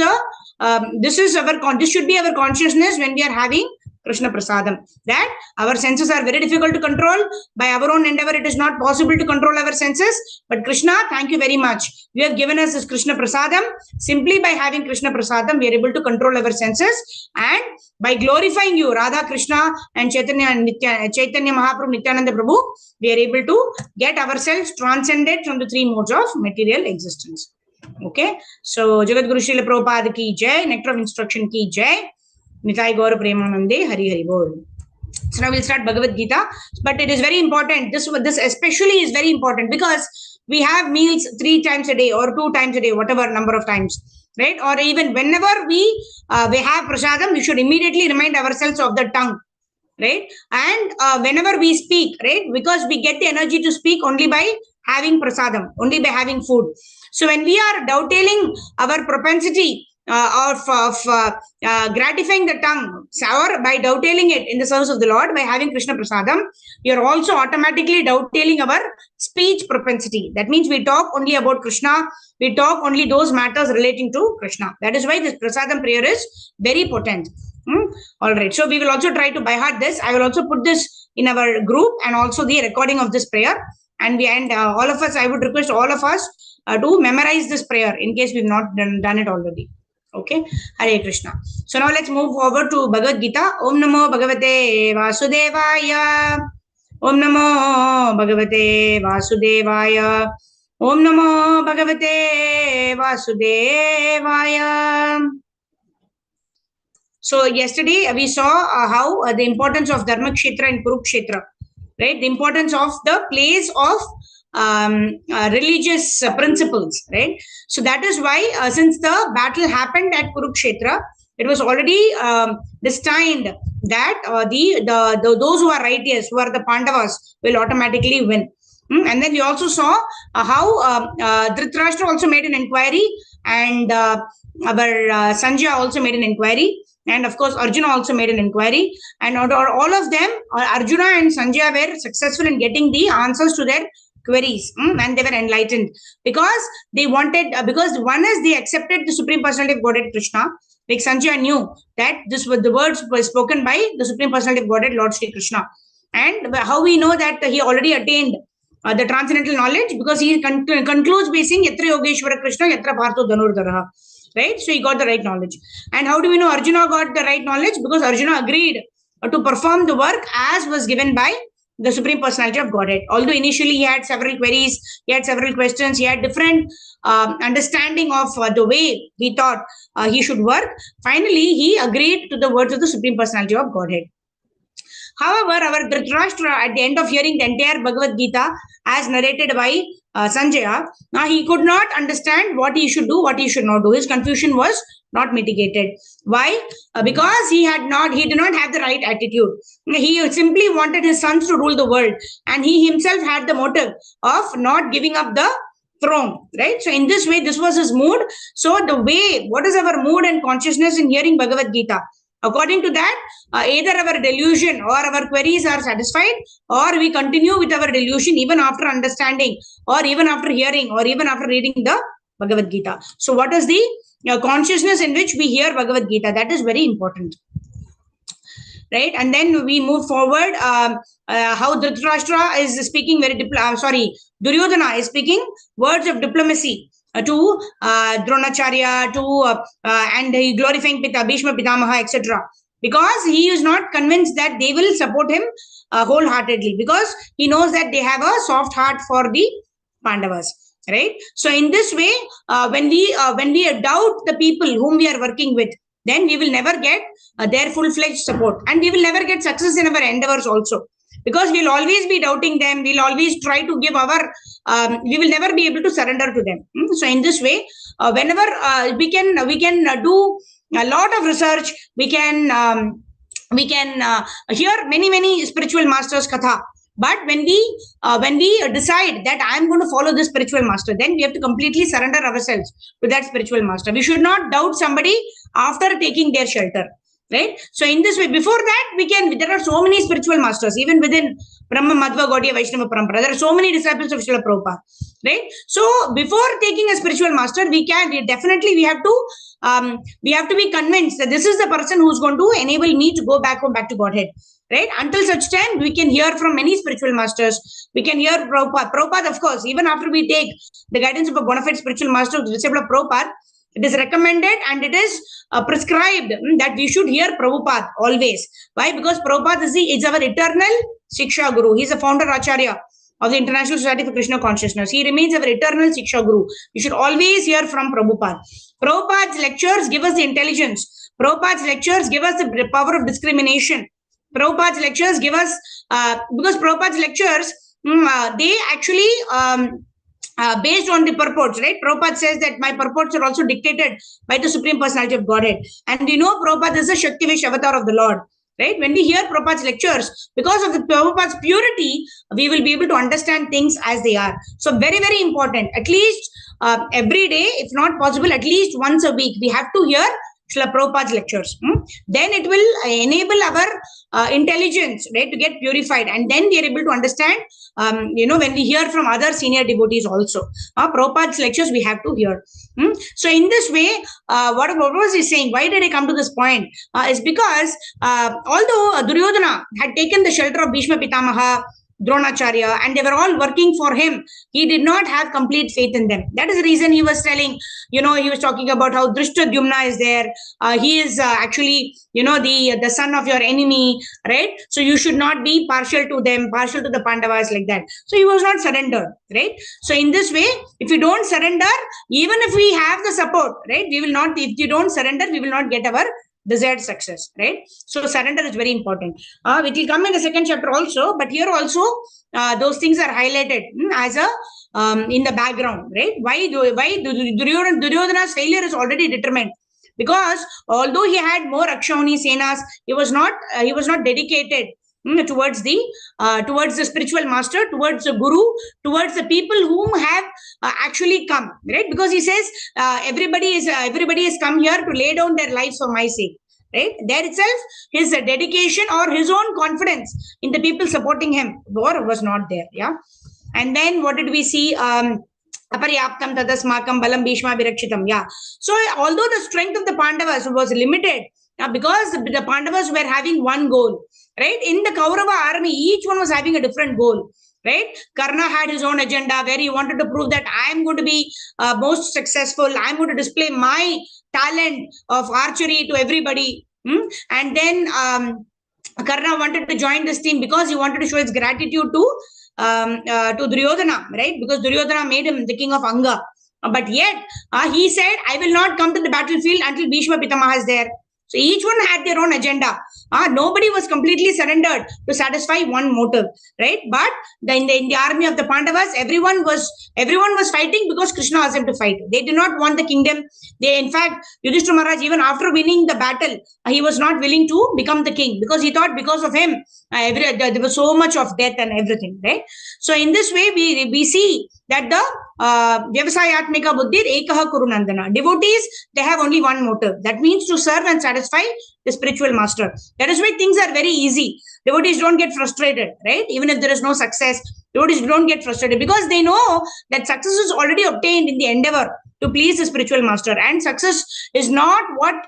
this should be our consciousness when we are having Krishna Prasadam. That our senses are very difficult to control. By our own endeavor, it is not possible to control our senses. But Krishna, thank you very much. You have given us this Krishna Prasadam. Simply by having Krishna Prasadam, we are able to control our senses. And by glorifying you, Radha Krishna and Chaitanya Mahaprabhu, Nityananda Prabhu, we are able to get ourselves transcended from the three modes of material existence. Okay. So, Jagat Guru Srila Prabhupada ki jai, Nectar of Instruction ki jai, Nitai Gaura Premanande, Hari Hari Bol. So now we'll start Bhagavad Gita, but it is very important. This especially is very important because we have meals 3 times a day or 2 times a day, whatever number of times, right? Or even whenever we have prasadam, we should immediately remind ourselves of the tongue, right? And whenever we speak, right? Because we get the energy to speak only by having prasadam, only by having food. So when we are dovetailing our propensity of gratifying the tongue or by dovetailing it in the service of the Lord by having Krishna Prasadam, we are also automatically dovetailing our speech propensity. That means we talk only about Krishna, we talk only those matters relating to Krishna. That is why this Prasadam prayer is very potent. All right, so we will also try to by heart this. I will also put this in our group and also the recording of this prayer. And all of us, I would request all of us to memorize this prayer in case we've not done it already. Okay, Hare Krishna. So now let's move forward to Bhagavad Gita. Om Namo Bhagavate Vasudevaya. Om Namo Bhagavate Vasudevaya. Om Namo Bhagavate Vasudevaya. So yesterday we saw how the importance of Dharmakshetra and Kurukshetra, right? The importance of the place of religious principles, right? So that is why since the battle happened at Kurukshetra, it was already destined that those who are righteous, who are the Pandavas, will automatically win. And then we also saw how Dhritarashtra also made an inquiry, and our Sanjaya also made an inquiry, and of course Arjuna also made an inquiry, and all of them, Arjuna and Sanjaya, were successful in getting the answers to their queries, and they were enlightened because they wanted, because one is they accepted the Supreme Personality of Godhead Krishna. Like Sanjaya knew that this was the words were spoken by the Supreme Personality of Godhead, Lord Shri Krishna. And how we know that he already attained the transcendental knowledge, because he concludes by saying Yatra Yogeshwara Krishna, Yatra Partho Dhanurdhara. Right? So he got the right knowledge. And how do we know Arjuna got the right knowledge? Because Arjuna agreed to perform the work as was given by the Supreme Personality of Godhead. Although initially he had several queries, he had several questions, he had different understanding of the way he thought he should work. Finally, he agreed to the words of the Supreme Personality of Godhead. However, our Dhritarashtra, at the end of hearing the entire Bhagavad Gita as narrated by Sanjaya, now he could not understand what he should do, what he should not do. His confusion was not mitigated. Why? Because he did not have the right attitude. He simply wanted his sons to rule the world, and he himself had the motive of not giving up the throne, right? So in this way, this was his mood. So what is our mood and consciousness in hearing Bhagavad Gita? According to that, either our delusion or our queries are satisfied, or we continue with our delusion even after understanding, or even after hearing, or even after reading the Bhagavad Gita. So what is the consciousness in which we hear Bhagavad Gita? That is very important. Right? And then we move forward, how Dhritarashtra is speaking Duryodhana is speaking words of diplomacy to Dronacharya, and he glorifying Bhishma Pitamaha, etc. Because he is not convinced that they will support him wholeheartedly, because he knows that they have a soft heart for the Pandavas. Right? So in this way, when we doubt the people whom we are working with, then we will never get their full-fledged support, and we will never get success in our endeavors also, because we'll always be doubting them. We'll always try to give we will never be able to surrender to them. So in this way, whenever we can do a lot of research, we can hear many spiritual masters katha, But when we decide that I am going to follow this spiritual master, then we have to completely surrender ourselves to that spiritual master. We should not doubt somebody after taking their shelter. Right? So in this way, before that, there are so many spiritual masters, even within Brahma, Madhva, Gaudiya, Vaishnava Parampara. There are so many disciples of Srila Prabhupada. Right? So before taking a spiritual master, we have to be convinced that this is the person who's going to enable me to go back home, back to Godhead. Right? Until such time, we can hear from many spiritual masters. We can hear Prabhupada. Prabhupada, of course, even after we take the guidance of a bona fide spiritual master, the disciple of Prabhupada, it is recommended and it is prescribed that we should hear Prabhupada always. Why? Because Prabhupada is our eternal Siksha Guru. He is a founder Acharya of the International Society for Krishna Consciousness. He remains our eternal Siksha Guru. We should always hear from Prabhupada. Prabhupada's lectures give us the intelligence. Prabhupada's lectures give us the power of discrimination. Prabhupada's lectures give us, because Prabhupada's lectures, they actually, based on the purports, right? Prabhupada says that my purports are also dictated by the Supreme Personality of Godhead. And we know Prabhupada is a Shaktivesh avatar of the Lord. Right? When we hear Prabhupada's lectures, because of the Prabhupada's purity, we will be able to understand things as they are. So very, very important. At least every day, if not possible, at least once a week, we have to hear Srila Prabhupada's lectures. Then it will enable our intelligence, right, to get purified, and then we are able to understand. When we hear from other senior devotees also, Prabhupada's lectures we have to hear. So in this way, what was he saying? Why did I come to this point? Is because although Duryodhana had taken the shelter of Bhishma Pitamaha, Dronacharya, and they were all working for him, he did not have complete faith in them. That is the reason he was telling, he was talking about how Drishtadyumna is there. He is actually, the son of your enemy, right? So you should not be partial to them, partial to the Pandavas like that. So he was not surrendered, right? So in this way, if you don't surrender, even if we have the support, right, we will not, if you don't surrender, we will not get our desired success, right? So surrender is very important. It will come in the second chapter also, but here also those things are highlighted as a in the background, right? Why Duryodhana's failure is already determined, because although he had more Akshauhini Senas, he was not dedicated towards the spiritual master, towards the guru, towards the people whom have actually come, right? Because he says everybody has come here to lay down their lives for my sake, right? There itself, his dedication or his own confidence in the people supporting him was not there. Yeah. And then what did we see? Aparyaptam tadasmakam balam bhishma virakshitam. Yeah. So although the strength of the Pandavas was limited, because the Pandavas were having one goal, right? In the Kaurava army, each one was having a different goal, right? Karna had his own agenda where he wanted to prove that I am going to be most successful. I'm going to display my talent of archery to everybody. And then Karna wanted to join this team because he wanted to show his gratitude to Duryodhana, right? Because Duryodhana made him the king of Anga. But yet, he said, I will not come to the battlefield until Bhishma Pitamaha is there. So each one had their own agenda. Nobody was completely surrendered to satisfy one motive, right? But in the army of the Pandavas, everyone was fighting because Krishna asked them to fight. They did not want the kingdom. In fact, Yudhishthira Maharaj, even after winning the battle, he was not willing to become the king, because he thought because of him, there was so much of death and everything, right? So in this way, we see that the Vyavasayatmika Buddhir Ekaha Kurunandana. Devotees, they have only one motive. That means to serve and satisfy the spiritual master. That is why things are very easy. Devotees don't get frustrated, right? Even if there is no success, devotees don't get frustrated, because they know that success is already obtained in the endeavor to please the spiritual master. And success is not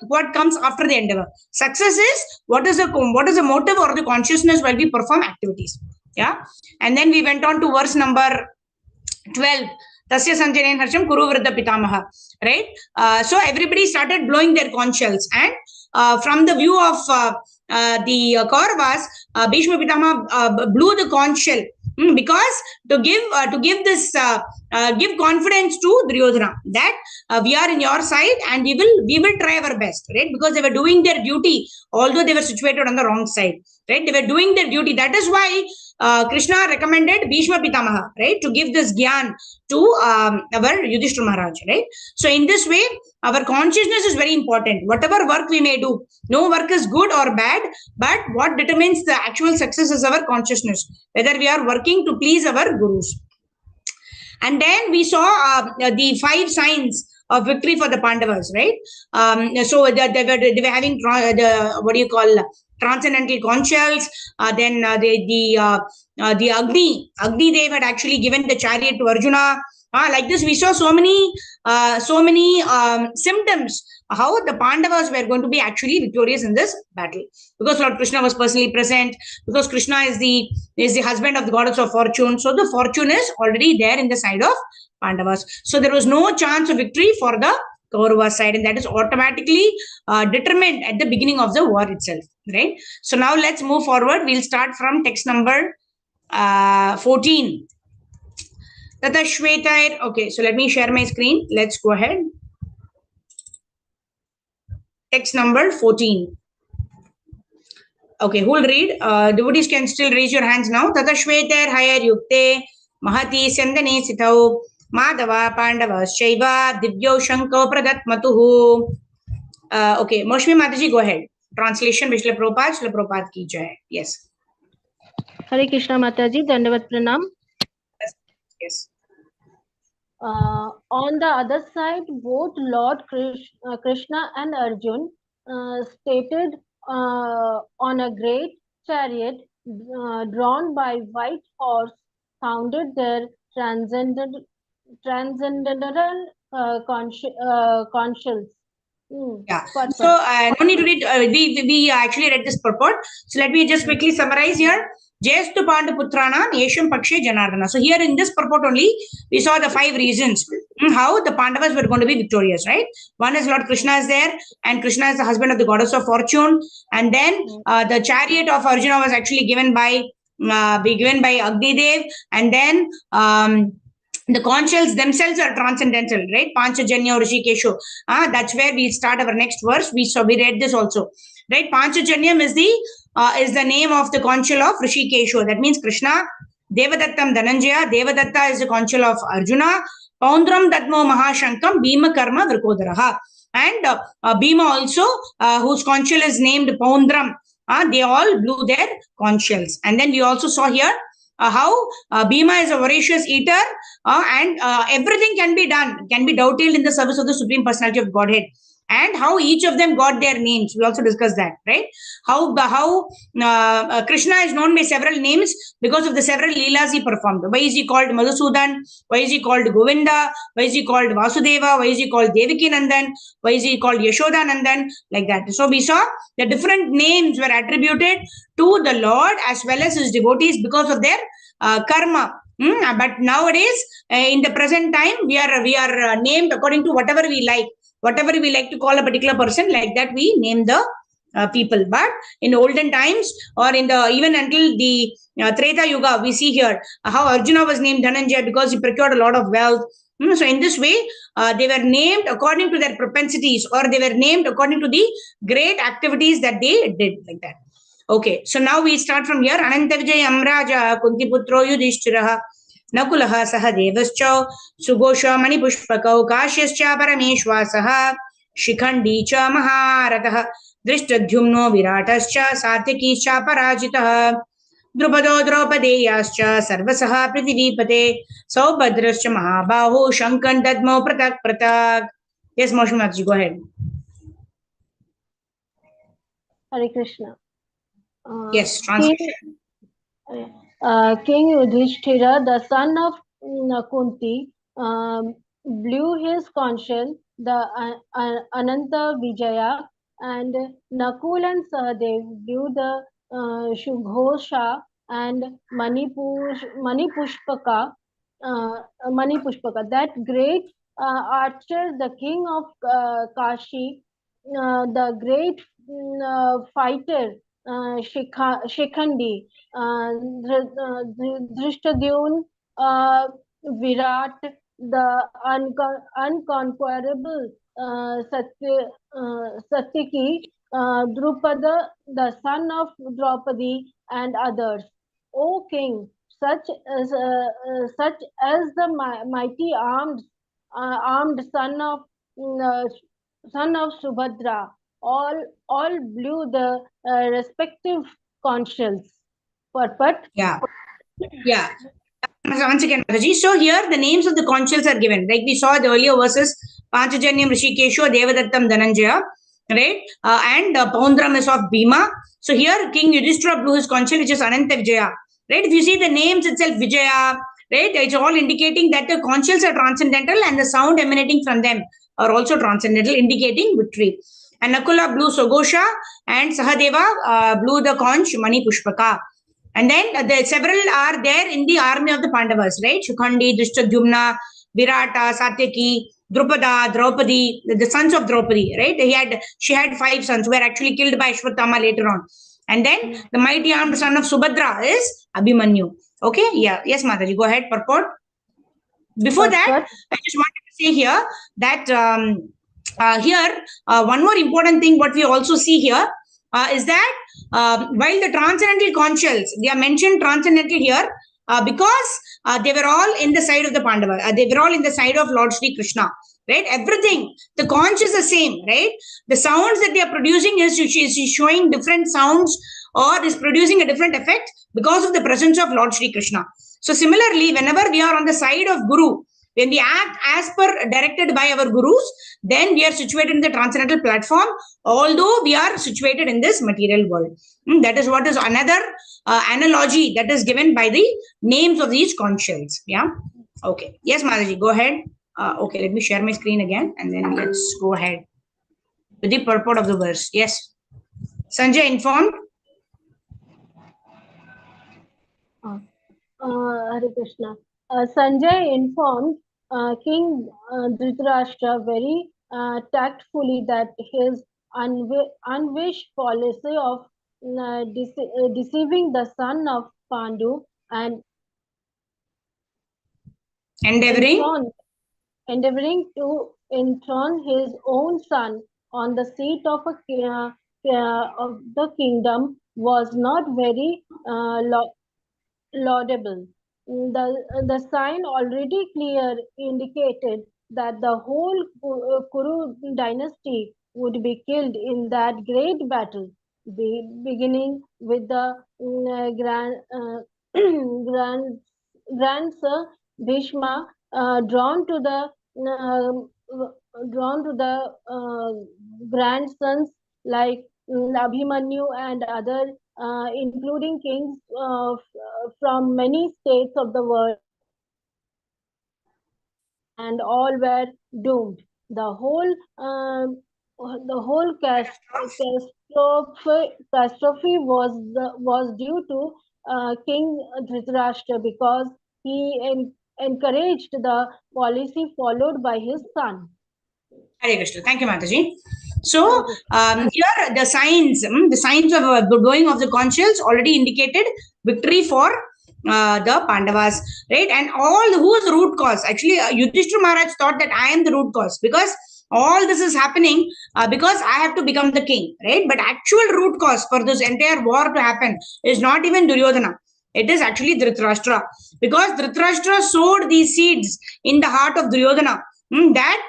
what comes after the endeavor. Success is what is the motive or the consciousness while we perform activities. Yeah. And then we went on to verse number 12. Tasya Sanjanayan Harsham Kuru Vriddha Pitamaha. Right? So everybody started blowing their conch shells. And from the view of the Kauravas, Bhishma Pitamaha blew the conch shell because to give confidence to Duryodhana that we are in your side and we will try our best, right? Because they were doing their duty, although they were situated on the wrong side, right? They were doing their duty. That is why Krishna recommended Bhishma Pitamaha, right, to give this gyan to our Yudhishthira Maharaj, right? So in this way, our consciousness is very important. Whatever work we may do, no work is good or bad, but what determines the actual success is our consciousness, whether we are working to please our gurus. And then we saw the 5 signs of victory for the Pandavas, right? So they were having the what do you call transcendental conch shells. Then the Agni Dev had actually given the chariot to Arjuna. Like this, we saw so many symptoms how the Pandavas were going to be actually victorious in this battle, because Lord Krishna was personally present, because Krishna is the husband of the goddess of fortune. So the fortune is already there in the side of Pandavas. So there was no chance of victory for the Kaurava side, and that is automatically determined at the beginning of the war itself, right? So now let's move forward. We'll start from text number 14. Tata Shvetair. Okay, so let me share my screen. Let's go ahead. Text number 14. Okay, who will read? Devotees can still raise your hands now. Tata Shvetair Hayar Yukte Mahati Sandane Sitau Madhava Pandava Shaiva Divyo Shanko Pradat Matuhu. Okay, Moshmi Mataji, go ahead. Translation Vishla Prabhupada ki jai. Yes. Hare Krishna Mataji, Dandavat Pranam. Yes. On the other side, both Lord Krishna and Arjun stated on a great chariot drawn by white horse, founded their transcendental conscience. Yeah. So no need to read. We actually read this purport. So let me just quickly summarize here. Jayastu Pandaputrana Yesham Pakshe Janardana. So here in this purport only, we saw the 5 reasons how the Pandavas were going to be victorious, right? One is Lord Krishna is there, and Krishna is the husband of the goddess of fortune. And then the chariot of Arjuna was actually given by Agni Dev. And then the conch shells themselves are transcendental, right? Panchajanya or Rishikesho. That's where we start our next verse. We read this also, right? Panchajanyam is the name of the conch shell of Rishikesho. That means Krishna. Devadattam Dhananjaya. Devadatta is the conch shell of Arjuna. Paundram Dadmo Mahashankam Bhima Karma Vrkodaraha. And Bhima also, whose conch shell is named Paundram. They all blew their conch shells. And then we also saw here how Bhima is a voracious eater, and everything can be dovetailed in the service of the Supreme Personality of Godhead, and how each of them got their names. We also discussed that, right? How Krishna is known by several names because of the several leelas he performed. Why is he called Madhusudan? Why is he called Govinda? Why is he called Vasudeva? Why is he called Devaki Nandan? Why is he called Yashoda Nandan? Like that. So we saw the different names were attributed to the Lord as well as his devotees because of their karma. But nowadays, in the present time, we are named according to whatever we like. Whatever we like to call a particular person, like that we name the people. But in olden times, or in the even until the Treta Yuga, we see here how Arjuna was named Dhananjaya because he procured a lot of wealth. So in this way, they were named according to their propensities, or they were named according to the great activities that they did, like that. Okay, so now we start from here. Ananta Vijay Amraja Kuntiputro Yudhishthiraha Nakulaha Sahadevascha Sugosha Manipushpakau Kashyascha Parameshwasah Shikhandi cha Maharatah Drishtadhyumno Viratascha Satyakischa Parajitah Drupado Draupadeyascha Sarvasaha Prithivípate Saubhadrascha Mahabahu Shankan Dadmo Pratak Pratak. Yes, Moshimataji, go ahead. Hare Krishna. Yes, translation. King Yudhishthira, the son of Kunti, blew his conch shell, the Ananta Vijaya, and Nakul and Sahadev blew the Shughosha and Manipushpaka. That great archer, the king of Kashi, the great fighter, Shikhandi, Drishtadyun, Virat, the unconquerable Satyaki, Drupada, the son of Draupadi, and others. O king, such as the mighty armed son of Subhadra, all blew the respective consuls. But Yeah. Yeah. So once again, Mataji. So here the names of the consuls are given. Like we saw the earlier verses, Panchajanyam Rishikesho, Devadattam Dhananjaya, right? And Poundram is of Bhima. So here King Yudhishthira blew his consul, which is Ananta Vijaya. Right? If you see the names itself, Vijaya, right? It's all indicating that the consuls are transcendental and the sound emanating from them are also transcendental, indicating victory. And Nakula blew Sogosha and Sahadeva blew the conch Mani Pushpaka. And then several are there in the army of the Pandavas, right? Shukhandi, Drishtadyumna, Virata, Satyaki, Drupada, Draupadi, the sons of Draupadi, right? She had 5 sons who were actually killed by Ashwatthama later on. And then the mighty armed son of Subhadra is Abhimanyu. Okay, yeah, yes, Mataji, go ahead, purport. Before that, I just wanted to say here that one more important thing, what we also see here is that while the transcendental consuls, they are mentioned transcendental here because they were all in the side of the Pandava. They were all in the side of Lord Sri Krishna. Right? Everything, the conch is the same, right? The sounds that they are producing is showing different sounds or is producing a different effect because of the presence of Lord Sri Krishna. So similarly, whenever we are on the side of Guru, when we act as per directed by our gurus, then we are situated in the transcendental platform, although we are situated in this material world. That is what is another analogy that is given by the names of these consuls. Yeah. Okay. Yes, Mataji, go ahead. Okay, let me share my screen again and then let's go ahead with the purport of the verse. Yes. Sanjay informed. Hare Krishna. Sanjay informed King Dhritarashtra very tactfully that his unwished policy of deceiving the son of Pandu and Endeavoring. endeavoring to enthrone his own son on the seat of of the kingdom was not very laudable. The sign already clear indicated that the whole Kuru dynasty would be killed in that great battle, beginning with the grand, grandson Bhishma drawn to the grandsons like Abhimanyu and other, including kings from many states of the world, and all were doomed. The whole catastrophe was due to King Dhritarashtra because he encouraged the policy followed by his son. Hare Krishna. Thank you, Mataji. So here the signs of the blowing of the conch already indicated victory for the Pandavas, right? And who is the root cause? Actually, Yudhishthira Maharaj thought that I am the root cause because all this is happening because I have to become the king, right? But actual root cause for this entire war to happen is not even Duryodhana. It is actually Dhritarashtra, because Dhritarashtra sowed these seeds in the heart of Duryodhana. That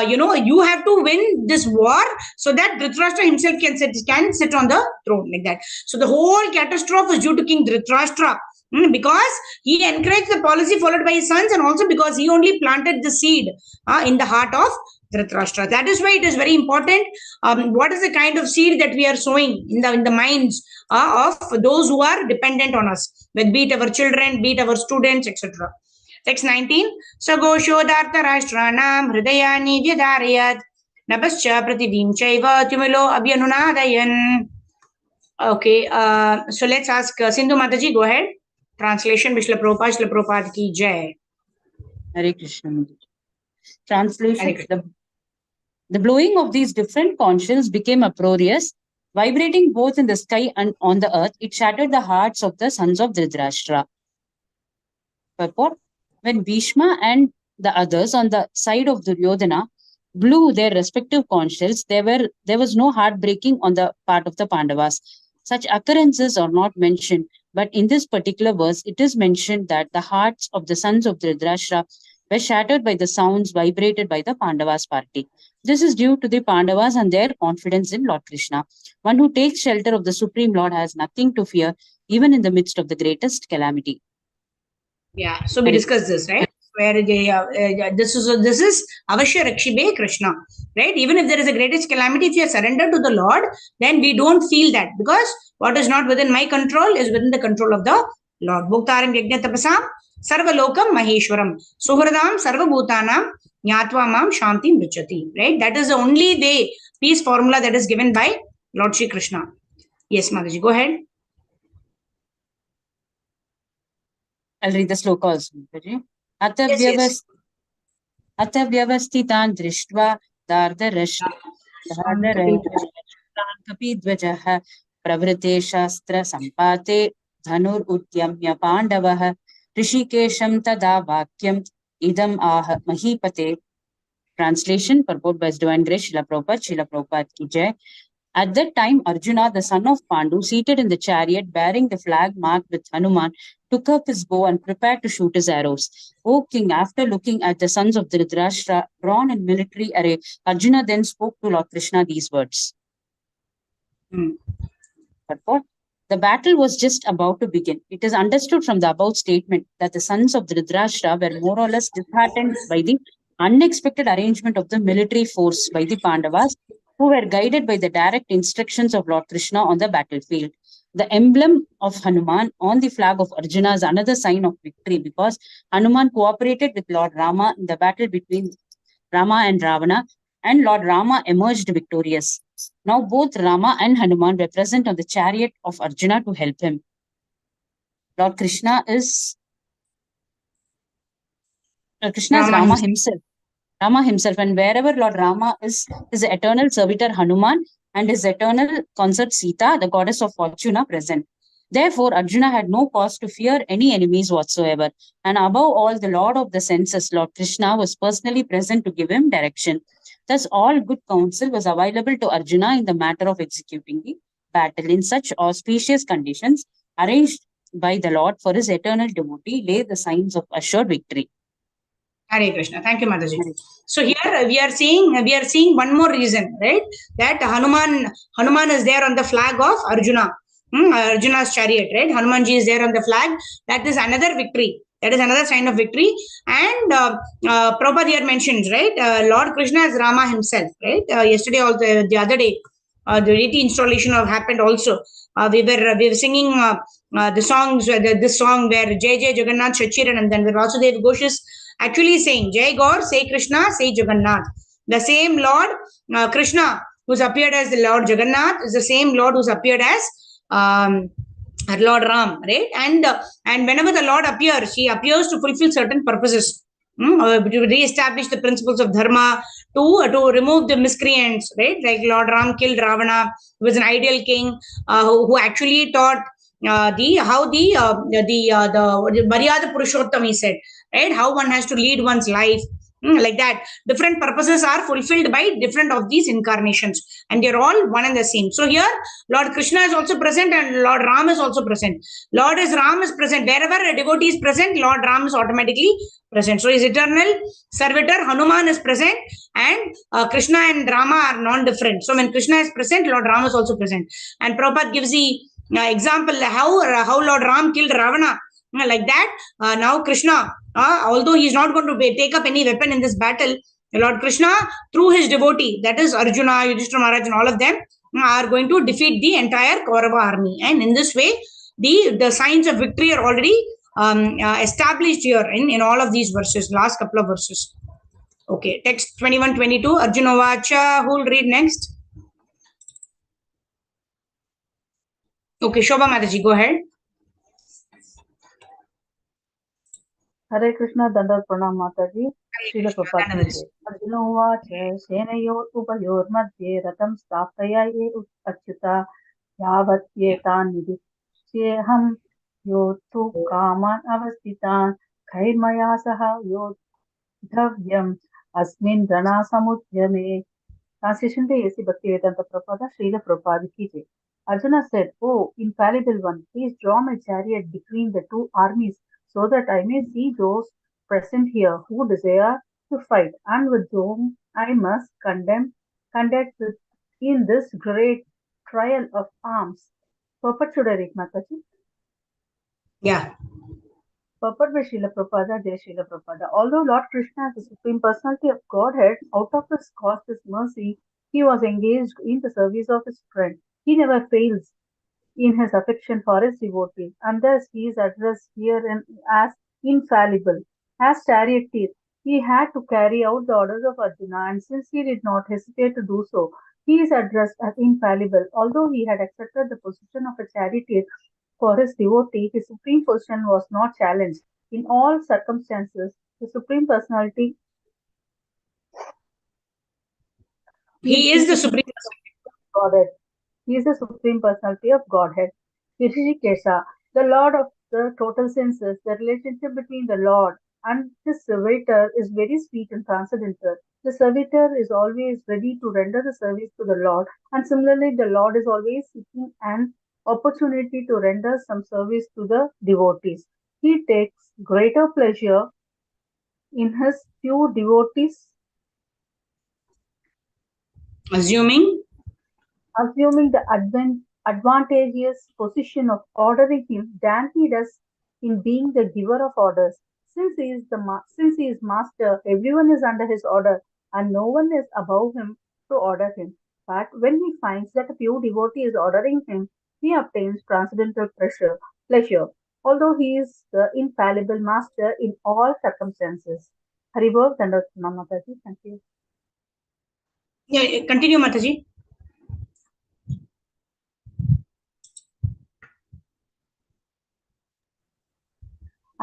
you have to win this war so that Dhritarashtra himself can sit on the throne, like that. So the whole catastrophe is due to King Dhritarashtra, because he encouraged the policy followed by his sons, and also because he only planted the seed in the heart of Dhritarashtra. That is why it is very important. What is the kind of seed that we are sowing in the minds of those who are dependent on us, be it our children, be it our students, etc. Text 19. Sagoshodhartha Rashtraanam Hridayani Vyadarayat Nabascha Prativim Chaiva Tumilo Abhyanunadayan. Okay, so let's ask Sindhu Mataji, go ahead. Translation, Vishla Prabhupada ki jai. Hare Krishna. Translation. The blowing of these different conches became uproarious, vibrating both in the sky and on the earth. It shattered the hearts of the sons of Dhritarashtra. Purport. When Bhishma and the others on the side of Duryodhana blew their respective conches, there was no heartbreaking on the part of the Pandavas. Such occurrences are not mentioned, but in this particular verse, it is mentioned that the hearts of the sons of Dhritarashtra were shattered by the sounds vibrated by the Pandavas party. This is due to the Pandavas and their confidence in Lord Krishna. One who takes shelter of the Supreme Lord has nothing to fear, even in the midst of the greatest calamity. Yeah, so we discussed this, right? Where this is Avashya Rakshibe Krishna, right? Even if there is a greatest calamity, if you are surrendered to the Lord, then we don't feel that, because what is not within my control is within the control of the Lord. Bhoktaram Yajna Tapasam Sarvalokam Maheshwaram Suhradam Sarvabhutanam Nyatva Mam Shanti Mrichati, right? That is the only way, peace formula that is given by Lord Shri Krishna. Yes, Mataji, go ahead. I'll read the sloka also. Yes. अथ व्यवस्थितान् दृष्ट्वा कपिध्वजः प्रवृते शस्त्रसम्पाते धनुरुद्यम्य पाण्डवः ऋषिकेशं तदा वाक्यम् idam ah महीपते. Translation purport by His Divine Grace Srila Prabhupada ki jai. At that time, Arjuna, the son of Pandu, seated in the chariot bearing the flag marked with Hanuman, took up his bow and prepared to shoot his arrows. O king, after looking at the sons of Dhritarashtra drawn in military array, Arjuna then spoke to Lord Krishna these words. Purport. The battle was just about to begin. It is understood from the above statement that the sons of Dhritarashtra were more or less disheartened by the unexpected arrangement of the military force by the Pandavas, who were guided by the direct instructions of Lord Krishna on the battlefield. The emblem of Hanuman on the flag of Arjuna is another sign of victory, because Hanuman cooperated with Lord Rama in the battle between Rama and Ravana, and Lord Rama emerged victorious. Now both Rama and Hanuman were present on the chariot of Arjuna to help him. Lord Krishna is Rama himself. Rama himself, and wherever Lord Rama is his eternal servitor Hanuman and his eternal consort Sita, the goddess of fortune, are present. Therefore, Arjuna had no cause to fear any enemies whatsoever. And above all, the Lord of the senses, Lord Krishna, was personally present to give him direction. Thus, all good counsel was available to Arjuna in the matter of executing the battle. In such auspicious conditions, arranged by the Lord for his eternal devotee, lay the signs of assured victory. Hare Krishna. Thank you, Mataji. So here we are seeing one more reason, right? That Hanuman is there on the flag of Arjuna. Arjuna's chariot, right? Hanumanji is there on the flag. That is another victory. That is another sign of victory. And Prabhupada here mentions, right? Lord Krishna is Rama himself, right? Yesterday, also the other day, the deity installation happened also. We were singing the songs, this song where Jai Jai Jagannath Shachiran, and then Vasudev Ghosh is actually saying Jai Gaur, say Krishna, say Jagannath. The same Lord Krishna who's appeared as the Lord Jagannath is the same Lord who's appeared as Lord Ram, right? And whenever the Lord appears, he appears to fulfill certain purposes. To re-establish the principles of dharma, to remove the miscreants, right? Like Lord Ram killed Ravana, who was an ideal king, who actually taught the Maryada Purushottam, he said, right? How one has to lead one's life. Like that, different purposes are fulfilled by different of these incarnations, and they're all one and the same. So here, Lord Krishna is also present, and Lord Ram is also present. Ram is present wherever a devotee is present. Lord Ram is automatically present. So his eternal servitor Hanuman is present, and Krishna and Rama are non-different. So when Krishna is present, Lord Ram is also present. And Prabhupada gives the example how Lord Ram killed Ravana. Like that, now Krishna, although he is not going to take up any weapon in this battle, Lord Krishna, through his devotee, that is Arjuna, Yudhishthira Maharaj, and all of them, are going to defeat the entire Kaurava army. And in this way, the signs of victory are already established here in all of these verses, last couple of verses. Okay, text 21-22, Arjuna Vacha, who will read next? Okay, Shobha Mataji, go ahead. Hare Krishna, Dandar Pranam Mataji, Srila Prabhupada. Arjuna Vacha, Senayor Upayor Madhye, Ratam Stapaya Ye Achyuta, Yavat Yetan Nidhisyeham, Yotu Kaman Avasthitan, Khairmaya Saha Yodhavyam, Asmin Rana Samudyame. Translation by A.C. Bhaktivedanta Prabhupada, Srila Prabhupada ki jai. Arjuna said, "Oh, infallible one, please draw my chariot between the two armies so that I may see those present here who desire to fight and with whom I must conduct in this great trial of arms." Purport should I read, Mataji? Yeah. Purport by Srila Prabhupada, Jai Srila Prabhupada. Although Lord Krishna is the Supreme Personality of Godhead, out of his causeless mercy, he was engaged in the service of his friend. He never fails in his affection for his devotees, and thus he is addressed here as infallible. As charioteer, he had to carry out the orders of Arjuna, and since he did not hesitate to do so, he is addressed as infallible. Although he had accepted the position of a charioteer for his devotee, his supreme position was not challenged. In all circumstances, the Supreme Personality He is the Supreme Godhead. He is the Supreme Personality of Godhead. Rishikesha, the Lord of the total senses, the relationship between the Lord and his servitor is very sweet and transcendental. The servitor is always ready to render the service to the Lord, and similarly, the Lord is always seeking an opportunity to render some service to the devotees. He takes greater pleasure in his few devotees assuming. assuming the advantageous position of ordering him than he does in being the giver of orders. Since he is master, everyone is under his order, and no one is above him to order him. But when he finds that a pure devotee is ordering him, he obtains transcendental pleasure, although he is the infallible master in all circumstances. Haribol Dandavat Mataji. Thank you. Yeah, continue, Mataji.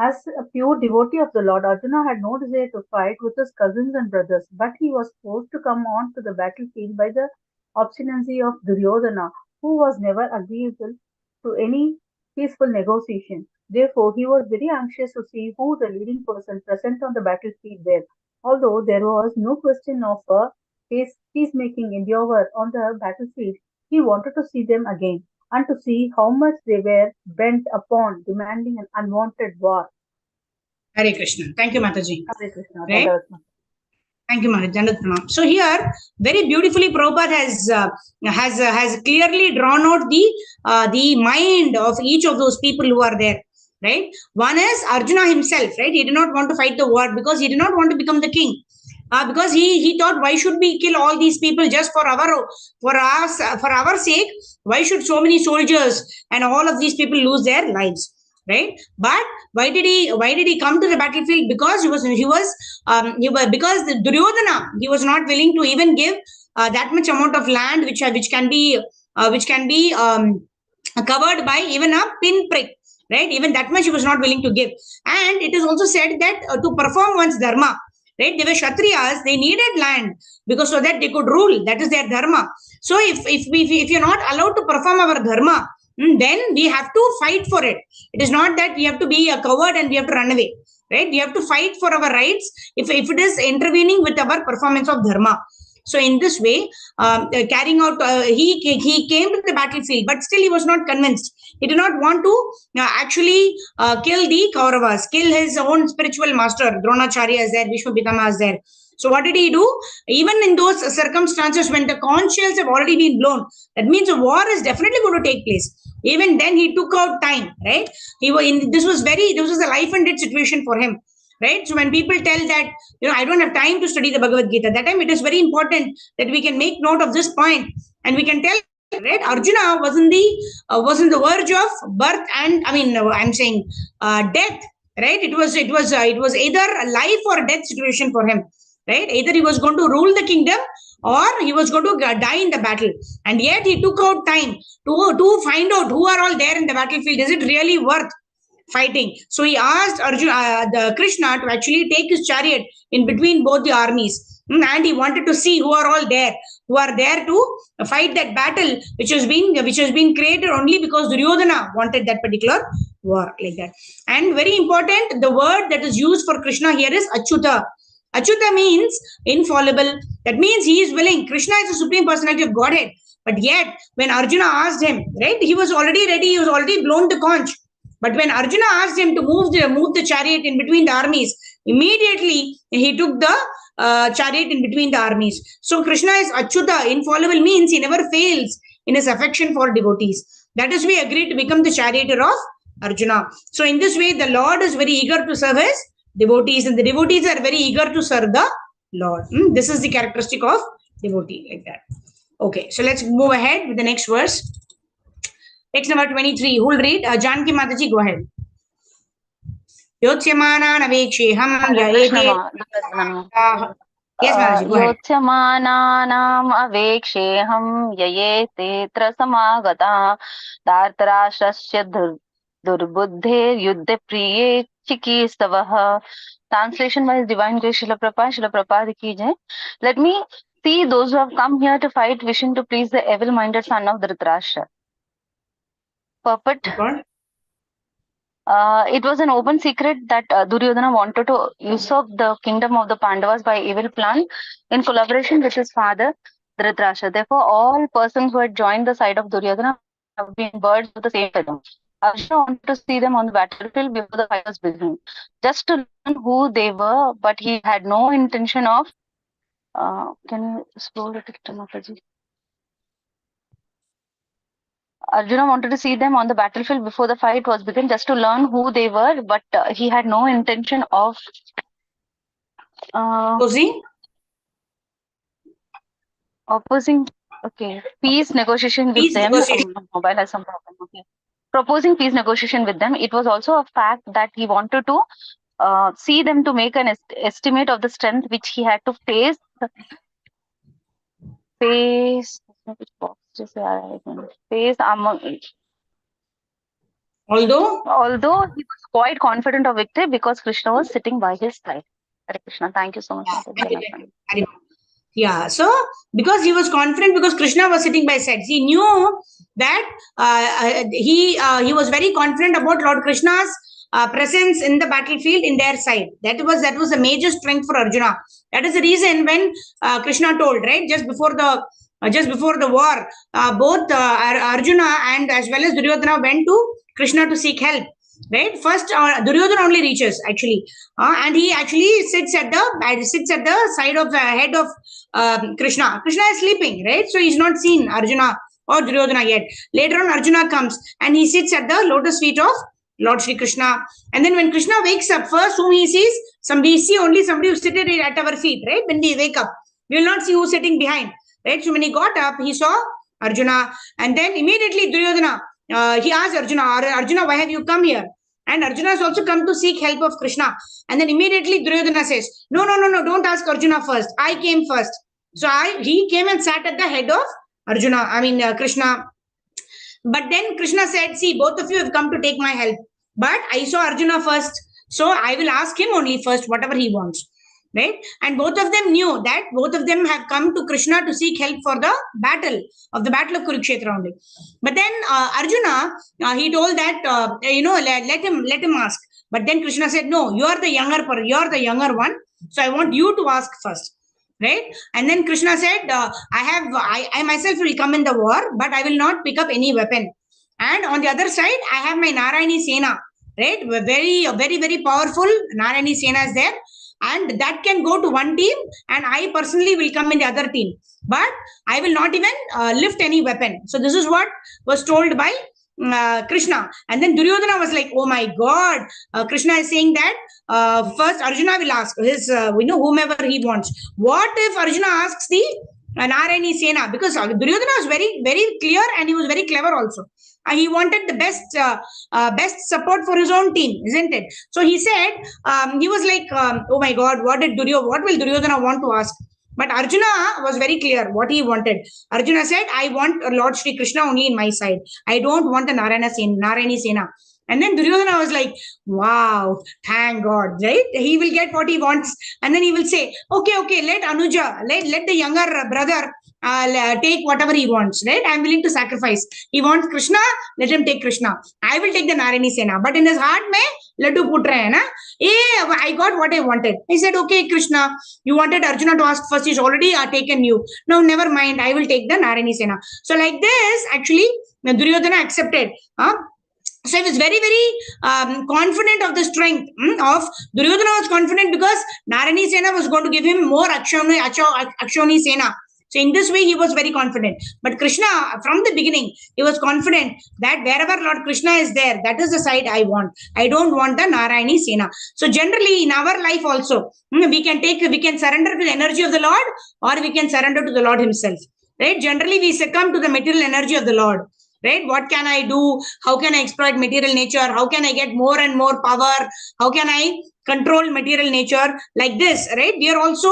As a pure devotee of the Lord, Arjuna had no desire to fight with his cousins and brothers, but he was forced to come on to the battlefield by the obstinacy of Duryodhana, who was never agreeable to any peaceful negotiation. Therefore, he was very anxious to see who the leading person present on the battlefield were. Although there was no question of a peacemaking endeavor on the battlefield, he wanted to see them again and to see how much they were bent upon demanding an unwanted war. Hare Krishna. Thank you, Mataji. Hare Krishna. Right? Thank you, Maharaj. So here, very beautifully, Prabhupada has clearly drawn out the mind of each of those people who are there. Right? One is Arjuna himself. Right? He did not want to fight the war because he did not want to become the king. Because he thought, why should we kill all these people just for our sake? Why should so many soldiers and all of these people lose their lives? Right? But why did he come to the battlefield? Because because the Duryodhana, he was not willing to even give that much amount of land which can be covered by even a pinprick. Right? Even that much he was not willing to give. And it is also said that to perform one's dharma, right? They were Kshatriyas, they needed land because so that they could rule. That is their dharma. So if you're not allowed to perform our dharma, then we have to fight for it. It is not that we have to be a coward and we have to run away. Right? We have to fight for our rights if it is intervening with our performance of dharma. So in this way, carrying out, he came to the battlefield, but still he was not convinced. He did not want to actually kill the Kauravas, kill his own spiritual master. Dronacharya is there, Bhishma Pitama is there. So what did he do? Even in those circumstances when the conch shells have already been blown, that means a war is definitely going to take place. Even then he took out time, right? This was a life and death situation for him. Right? So when people tell that, I don't have time to study the Bhagavad Gita, that time it is very important that we can make note of this point and we can tell, right? Arjuna was in the verge of birth and I'm saying death, right? It was either a life or death situation for him, right? Either he was going to rule the kingdom or he was going to die in the battle, and yet he took out time to find out who are all there in the battlefield. Is it really worth fighting? So he asked Krishna to actually take his chariot in between both the armies, and he wanted to see who are there to fight that battle, which has been created only because Duryodhana wanted that particular war, like that. And very important, the word that is used for Krishna here is Achyuta. Achyuta means infallible. That means he is willing. Krishna is the Supreme Personality of Godhead. But yet, when Arjuna asked him, right, he was already ready, he was already blown the conch. But when Arjuna asked him to move the chariot in between the armies, immediately he took the chariot in between the armies. So Krishna is Achyuta, infallible, means he never fails in his affection for devotees. That is, we agreed to become the charioteer of Arjuna. So in this way, the Lord is very eager to serve his devotees, and the devotees are very eager to serve the Lord. This is the characteristic of devotee, like that. Okay, so let's move ahead with the next verse. Text number 23. Who will read? Janki Mataji, go ahead. Yotsyamanan aveksheham yaete. Yes, Mataji, go ahead. योत्स्यमानानाम् अवेक्षेऽहं यये तेऽत्र समागताः धार्तराष्ट्रस्य दुर्बुद्धेर्युद्धप्रिये चिकीर्षवः. Translation by His Divine Grace Srila Prabhupada ki jai. Let me see those who have come here to fight, wishing to please the evil-minded son of Dhritarashtra. Purport. It was an open secret that Duryodhana wanted to usurp the kingdom of the Pandavas by evil plan in collaboration with his father Dhritarashtra. Therefore, all persons who had joined the side of Duryodhana have been birds of the same feather. Arjuna wanted to see them on the battlefield before the fight was begun, just to learn who they were, but he had no intention of. Can you scroll it, Mataji? Arjuna wanted to see them on the battlefield before the fight was begun, just to learn who they were, but he had no intention of opposing. Okay, peace negotiation with them. Mobile has some problem. Okay, proposing peace negotiation with them. It was also a fact that he wanted to see them to make an estimate of the strength which he had to face. Although he was quite confident of victory because Krishna was sitting by his side. Hare Krishna. Thank you so much. Yeah, so because he was confident, because Krishna was sitting by his side, he knew that he was very confident about Lord Krishna's presence in the battlefield in their side. That was a major strength for Arjuna. That is the reason when Krishna told, right, just before the war, both Arjuna and as well as Duryodhana went to Krishna to seek help. Right, first Duryodhana only reaches actually, and he actually sits at the side of the head of Krishna. Krishna is sleeping, right? So he's not seen Arjuna or Duryodhana yet. Later on, Arjuna comes and he sits at the lotus feet of Lord Shri Krishna. And then when Krishna wakes up, first whom he sees, somebody who's sitting at our feet, right? When we wake up, we will not see who's sitting behind, right? So when he got up, he saw Arjuna, and then immediately Duryodhana, he asked Arjuna, why have you come here? And Arjuna has also come to seek help of Krishna. And then immediately Duryodhana says, no, don't ask Arjuna first. I came first. So he came and sat at the head of Krishna. But then Krishna said, see, both of you have come to take my help. But I saw Arjuna first. So I will ask him only first, whatever he wants. Right? And both of them knew that both of them have come to Krishna to seek help for the battle of Kurukshetra only. But then Arjuna, he told that, let him ask. But then Krishna said, no, you are the younger one. So I want you to ask first. Right? And then Krishna said, I myself will come in the war, but I will not pick up any weapon. And on the other side, I have my Narayani Sena. Right? Very, very, very powerful Narayani Sena is there. And that can go to one team, and I personally will come in the other team. But I will not even lift any weapon. So this is what was told by Krishna. And then Duryodhana was like, oh my God, Krishna is saying that first Arjuna will ask his, whomever he wants. What if Arjuna asks the Narayani Sena? Because Duryodhana was very, very clear and he was very clever also. He wanted the best support for his own team, isn't it? So he said, he was like, oh my God, what will Duryodhana want to ask? But Arjuna was very clear what he wanted. Arjuna said, I want Lord Shri Krishna only in my side. I don't want the Narayani Sena. And then Duryodhana was like, wow, thank God, right? He will get what he wants. And then he will say, okay, let Anuja, let the younger brother I'll take whatever he wants, right? I'm willing to sacrifice. He wants Krishna, let him take Krishna. I will take the Narayani Sena. But in his heart, laddu put rahe hai na. I got what I wanted. I said, okay, Krishna, you wanted Arjuna to ask first. He's already taken you. No, never mind. I will take the Narayani Sena. So like this, actually, Duryodhana accepted. So he was very, very confident of the strength of Duryodhana. Was confident because Narayani Sena was going to give him more Akshoni Sena. So in this way, he was very confident. But Krishna, from the beginning, he was confident that wherever Lord Krishna is there, that is the side I want. I don't want the Narayani Sena. So generally, in our life also, we can surrender to the energy of the Lord, or we can surrender to the Lord Himself. Right? Generally, we succumb to the material energy of the Lord. Right? What can I do? How can I exploit material nature? How can I get more and more power? How can I control material nature? Like this, right? We are also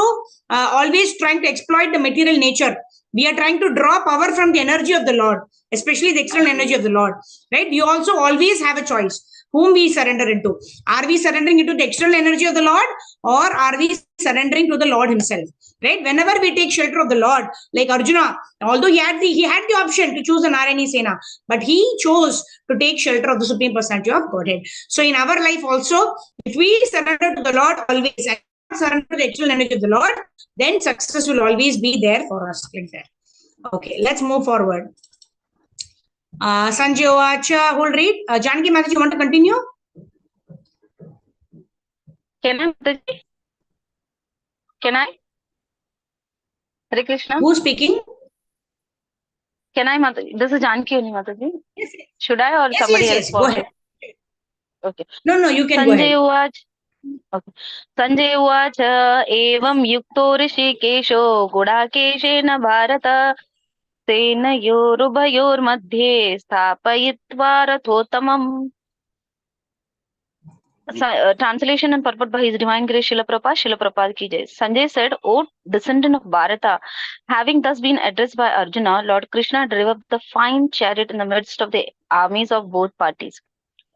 always trying to exploit the material nature. We are trying to draw power from the energy of the Lord, especially the external energy of the Lord. Right? We also always have a choice. Whom we surrender into? Are we surrendering into the external energy of the Lord, or are we surrendering to the Lord Himself? Right? Whenever we take shelter of the Lord, like Arjuna, although he had the option to choose an Narayani Sena, but he chose to take shelter of the Supreme Personality of Godhead. So in our life also, if we surrender to the Lord always and surrender to the external energy of the Lord, then success will always be there for us. Like that. Okay, let's move forward. Sanjay Ovacha, who will read? Janaki Mataji, you want to continue? Can I, Mataji? Can I? Hare Krishna. Who's speaking? Can I, Mataji? This is Janaki only, Mataji. Yes. Should I or Yes, somebody yes, else? yes. Go ahead. Okay. No, you can go ahead. Sanjay Uvacha. Okay. Sanjay Uvacha evam yukto rishikesho gudakeşena bharata सेनयोरुभयोर् मध्ये स्थापयित्वा रथोत्तमम्. Translation and purport by His Divine Grace Srila Prabhupada ki jai. Sanjay said, O descendant of Bharata, having thus been addressed by Arjuna, Lord Krishna drove up the fine chariot in the midst of the armies of both parties.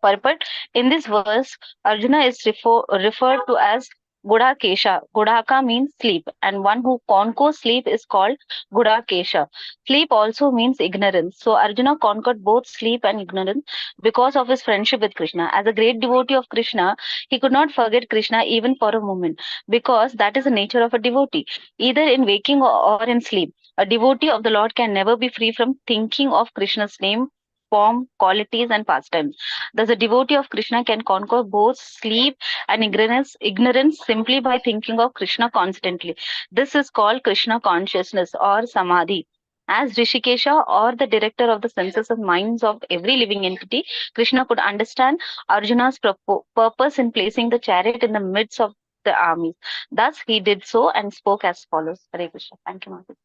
Purport: in this verse, Arjuna is referred to as Gudakesha. Gudaka means sleep, and one who conquers sleep is called Gudakesha. Sleep also means ignorance. So Arjuna conquered both sleep and ignorance because of his friendship with Krishna. As a great devotee of Krishna, he could not forget Krishna even for a moment, because that is the nature of a devotee, either in waking or in sleep. A devotee of the Lord can never be free from thinking of Krishna's name, form, qualities, and pastimes. Thus, a devotee of Krishna can conquer both sleep and ignorance simply by thinking of Krishna constantly. This is called Krishna consciousness or samadhi. As Rishikesha, or the director of the senses and minds of every living entity, Krishna could understand Arjuna's purpose in placing the chariot in the midst of the armies. Thus, he did so and spoke as follows. Hare Krishna. Thank you, Mataji.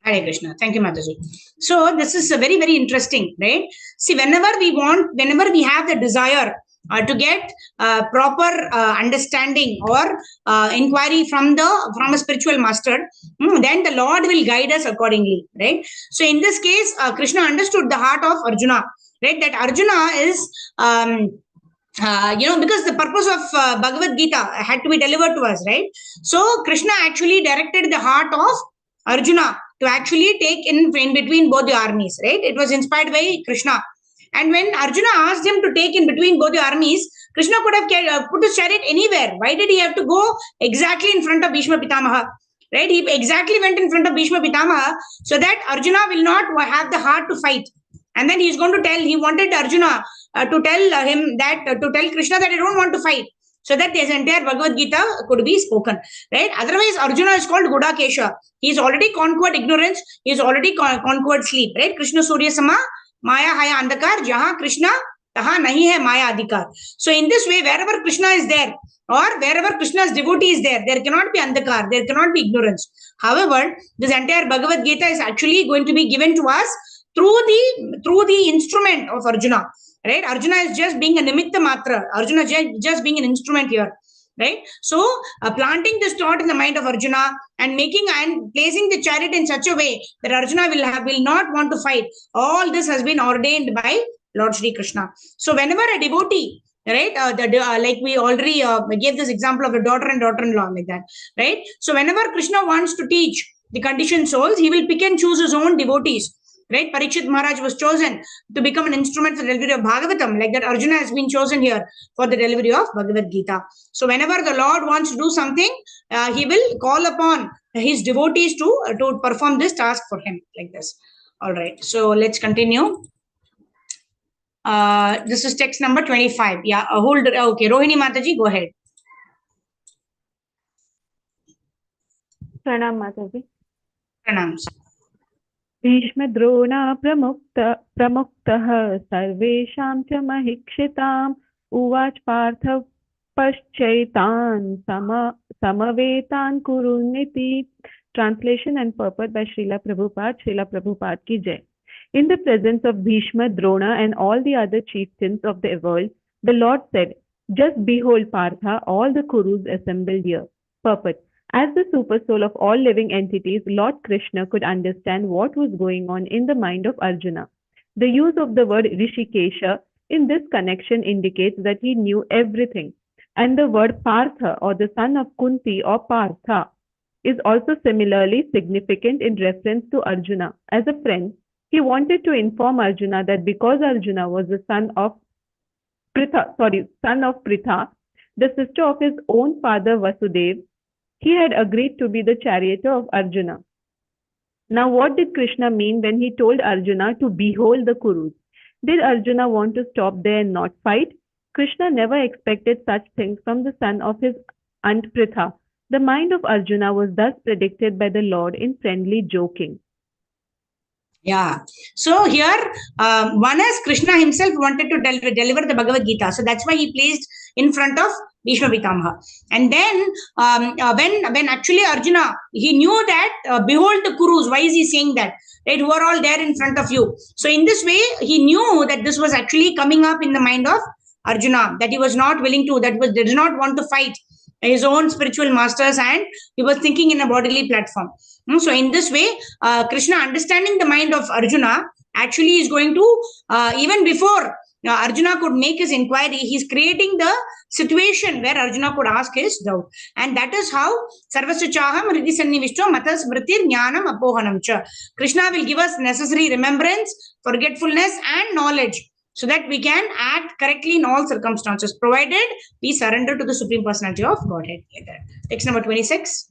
Hare Krishna. Thank you, Mataji. So this is very, very interesting, right? See, whenever we have the desire to get proper understanding or inquiry from a spiritual master, then the Lord will guide us accordingly, right? So in this case, Krishna understood the heart of Arjuna, right? That Arjuna is because the purpose of Bhagavad Gita had to be delivered to us, right? So Krishna actually directed the heart of Arjuna to actually take in between both the armies, right? It was inspired by Krishna. And when Arjuna asked him to take in between both the armies, Krishna could have put his chariot anywhere. Why did he have to go exactly in front of Bhishma Pitamaha? Right? He exactly went in front of Bhishma Pitamaha so that Arjuna will not have the heart to fight. And then he wanted Arjuna to tell him that, to tell Krishna that I don't want to fight, so that this entire Bhagavad Gita could be spoken, right? Otherwise, Arjuna is called Gudakesha. He's already conquered ignorance. He's already conquered sleep, right? Krishna Surya Sama, Maya Haya Andakar, Jaha Krishna, Taha Nahi Hai Maya Adhikar. So in this way, wherever Krishna is there, or wherever Krishna's devotee is there, there cannot be Andakar, there cannot be ignorance. However, this entire Bhagavad Gita is actually going to be given to us through the instrument of Arjuna. Right? Arjuna is just being a nimitta matra. Arjuna just being an instrument here. Right? So, planting this thought in the mind of Arjuna and placing the chariot in such a way that Arjuna will not want to fight. All this has been ordained by Lord Shri Krishna. So, whenever a devotee, right, like we already gave this example of a daughter and daughter-in-law, like that, right? So, whenever Krishna wants to teach the conditioned souls, he will pick and choose his own devotees. Right? Parikshit Maharaj was chosen to become an instrument for the delivery of Bhagavatam, like that Arjuna has been chosen here for the delivery of Bhagavad Gita. So whenever the Lord wants to do something, he will call upon his devotees to perform this task for him, like this. All right. So let's continue. This is text number 25. Yeah, hold. Okay, Rohini Mataji, go ahead. Pranam Mataji. Pranams. भीष्मद्रोणा प्रमुक्तः सर्वेषां च महिक्षिताम् उवाच Partha पश्चैतान् समवेतान् कुरुन्निति. Translation and purport by Srila Prabhupada ki jai. In the presence of Bhishma, Drona and all the other chieftains of the world, the Lord said, "Just behold, Partha, all the Kurus assembled here." Purport. As the super soul of all living entities, Lord Krishna could understand what was going on in the mind of Arjuna. The use of the word Rishikesha in this connection indicates that he knew everything. And the word Partha, or the son of Kunti or Partha, is also similarly significant in reference to Arjuna. As a friend, he wanted to inform Arjuna that because Arjuna was the son of Pritha, the sister of his own father Vasudeva, he had agreed to be the charioteer of Arjuna. Now, what did Krishna mean when he told Arjuna to behold the Kurus? Did Arjuna want to stop there and not fight? Krishna never expected such things from the son of his aunt Pritha. The mind of Arjuna was thus predicted by the Lord in friendly joking. Yeah. So here, one is Krishna himself wanted to deliver the Bhagavad Gita. So that's why he placed in front of Bhishma Pitamaha. And then when actually Arjuna, he knew that, behold the Kurus, why is he saying that? Right, who are all there in front of you. So in this way, he knew that this was actually coming up in the mind of Arjuna, that he was not willing to, did not want to fight his own spiritual masters, and he was thinking in a bodily platform. So in this way, Krishna, understanding the mind of Arjuna, actually is going to, even before Arjuna could make his inquiry, he's creating the situation where Arjuna could ask his doubt. And that is how Sarvasya Chaham Riddhi Sannivishto Matas Vritir Jnanam Apohanam Cha. Krishna will give us necessary remembrance, forgetfulness, and knowledge, so that we can act correctly in all circumstances, provided we surrender to the Supreme Personality of Godhead. Like that. Text number 26.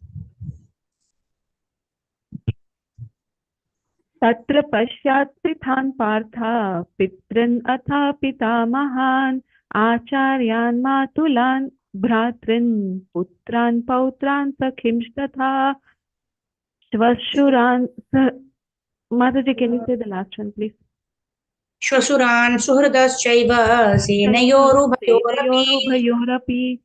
Tatra pashyat prithan partha pitran atha pitamahan acharyan matulan bhratrin putran pautran sakhimsh tatha shvashuran. Mataji, can you say the last one, please? Shvasuran suhradas chaiva senayorubhayorapi.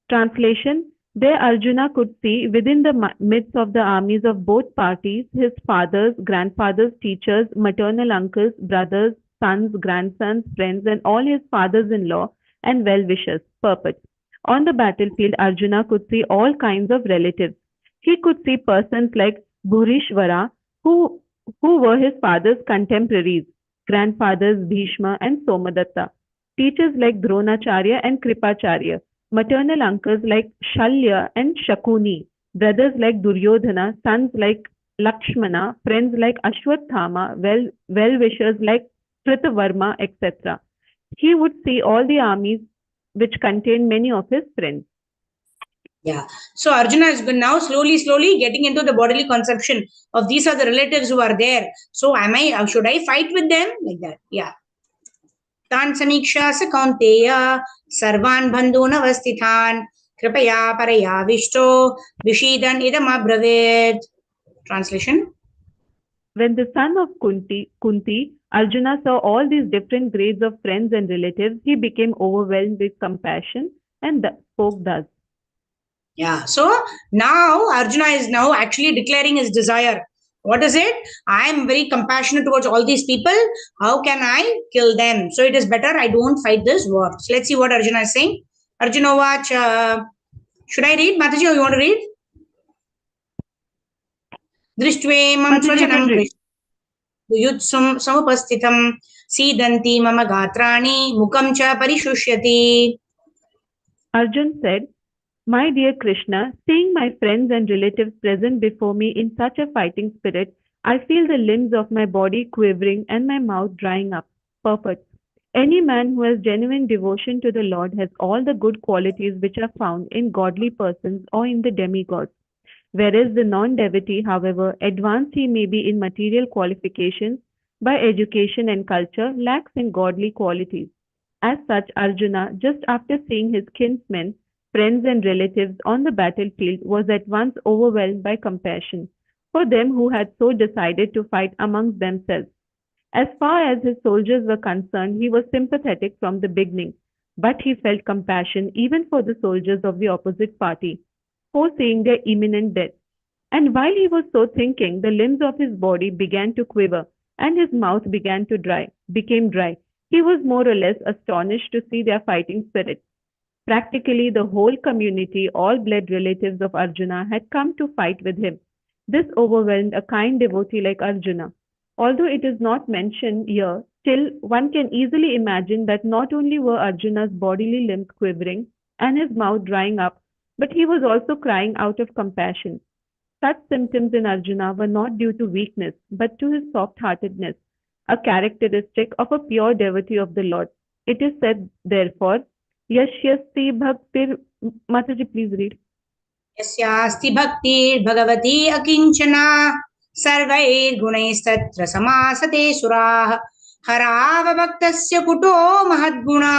Translation. There Arjuna could see within the midst of the armies of both parties his fathers, grandfathers, teachers, maternal uncles, brothers, sons, grandsons, friends, and all his fathers-in-law and well-wishers. Purport. On the battlefield, Arjuna could see all kinds of relatives. He could see persons like Bhurishvara, who were his father's contemporaries, grandfathers Bhishma and Somadatta, teachers like Dronacharya and Kripacharya, maternal uncles like Shalya and Shakuni, brothers like Duryodhana, sons like Lakshmana, friends like Ashwathama, well-wishers like Kritavarma, etc. He would see all the armies which contained many of his friends. Yeah. So Arjuna has been now slowly getting into the bodily conception of these are the relatives who are there. So should I fight with them? Like that. Yeah. Tan Samiksha sa Kaunteya Sarvan Bandhun Avastithan Kripaya Paraya Vishto Vishidan Idam Abravet. Translation. When the son of Kunti, Arjuna saw all these different grades of friends and relatives, he became overwhelmed with compassion and spoke thus. Yeah. So now Arjuna is now actually declaring his desire. What is it? I am very compassionate towards all these people. How can I kill them? So it is better I don't fight this war. So let's see what Arjuna is saying. Arjuna, watch. Should I read? Mataji, or you want to read? Drishtve swajanam yutsum samupastitam sidanti mama gatrani mukam cha parishusyati. Arjun said, My dear Krishna, seeing my friends and relatives present before me in such a fighting spirit, I feel the limbs of my body quivering and my mouth drying up. Purport. Any man who has genuine devotion to the Lord has all the good qualities which are found in godly persons or in the demigods. Whereas the non-devotee, however advanced he may be in material qualifications, by education and culture, lacks in godly qualities. As such, Arjuna, just after seeing his kinsmen, friends and relatives on the battlefield, was at once overwhelmed by compassion for them who had so decided to fight amongst themselves. As far as his soldiers were concerned, he was sympathetic from the beginning, but he felt compassion even for the soldiers of the opposite party, foreseeing their imminent death. And while he was so thinking, the limbs of his body began to quiver, and his mouth became dry. He was more or less astonished to see their fighting spirit. Practically the whole community, all blood relatives of Arjuna, had come to fight with him. This overwhelmed a kind devotee like Arjuna. Although it is not mentioned here, still one can easily imagine that not only were Arjuna's bodily limbs quivering and his mouth drying up, but he was also crying out of compassion. Such symptoms in Arjuna were not due to weakness, but to his soft-heartedness, a characteristic of a pure devotee of the Lord. It is said, therefore, Yashyasti Bhaktir. Mataji, please read. यस्यास्ति भक्तिर्भगवती अकिञ्चना सर्वैर्गुणैस्तत्र समासते सुराः हरावभक्तस्य कुतो महद्गुणा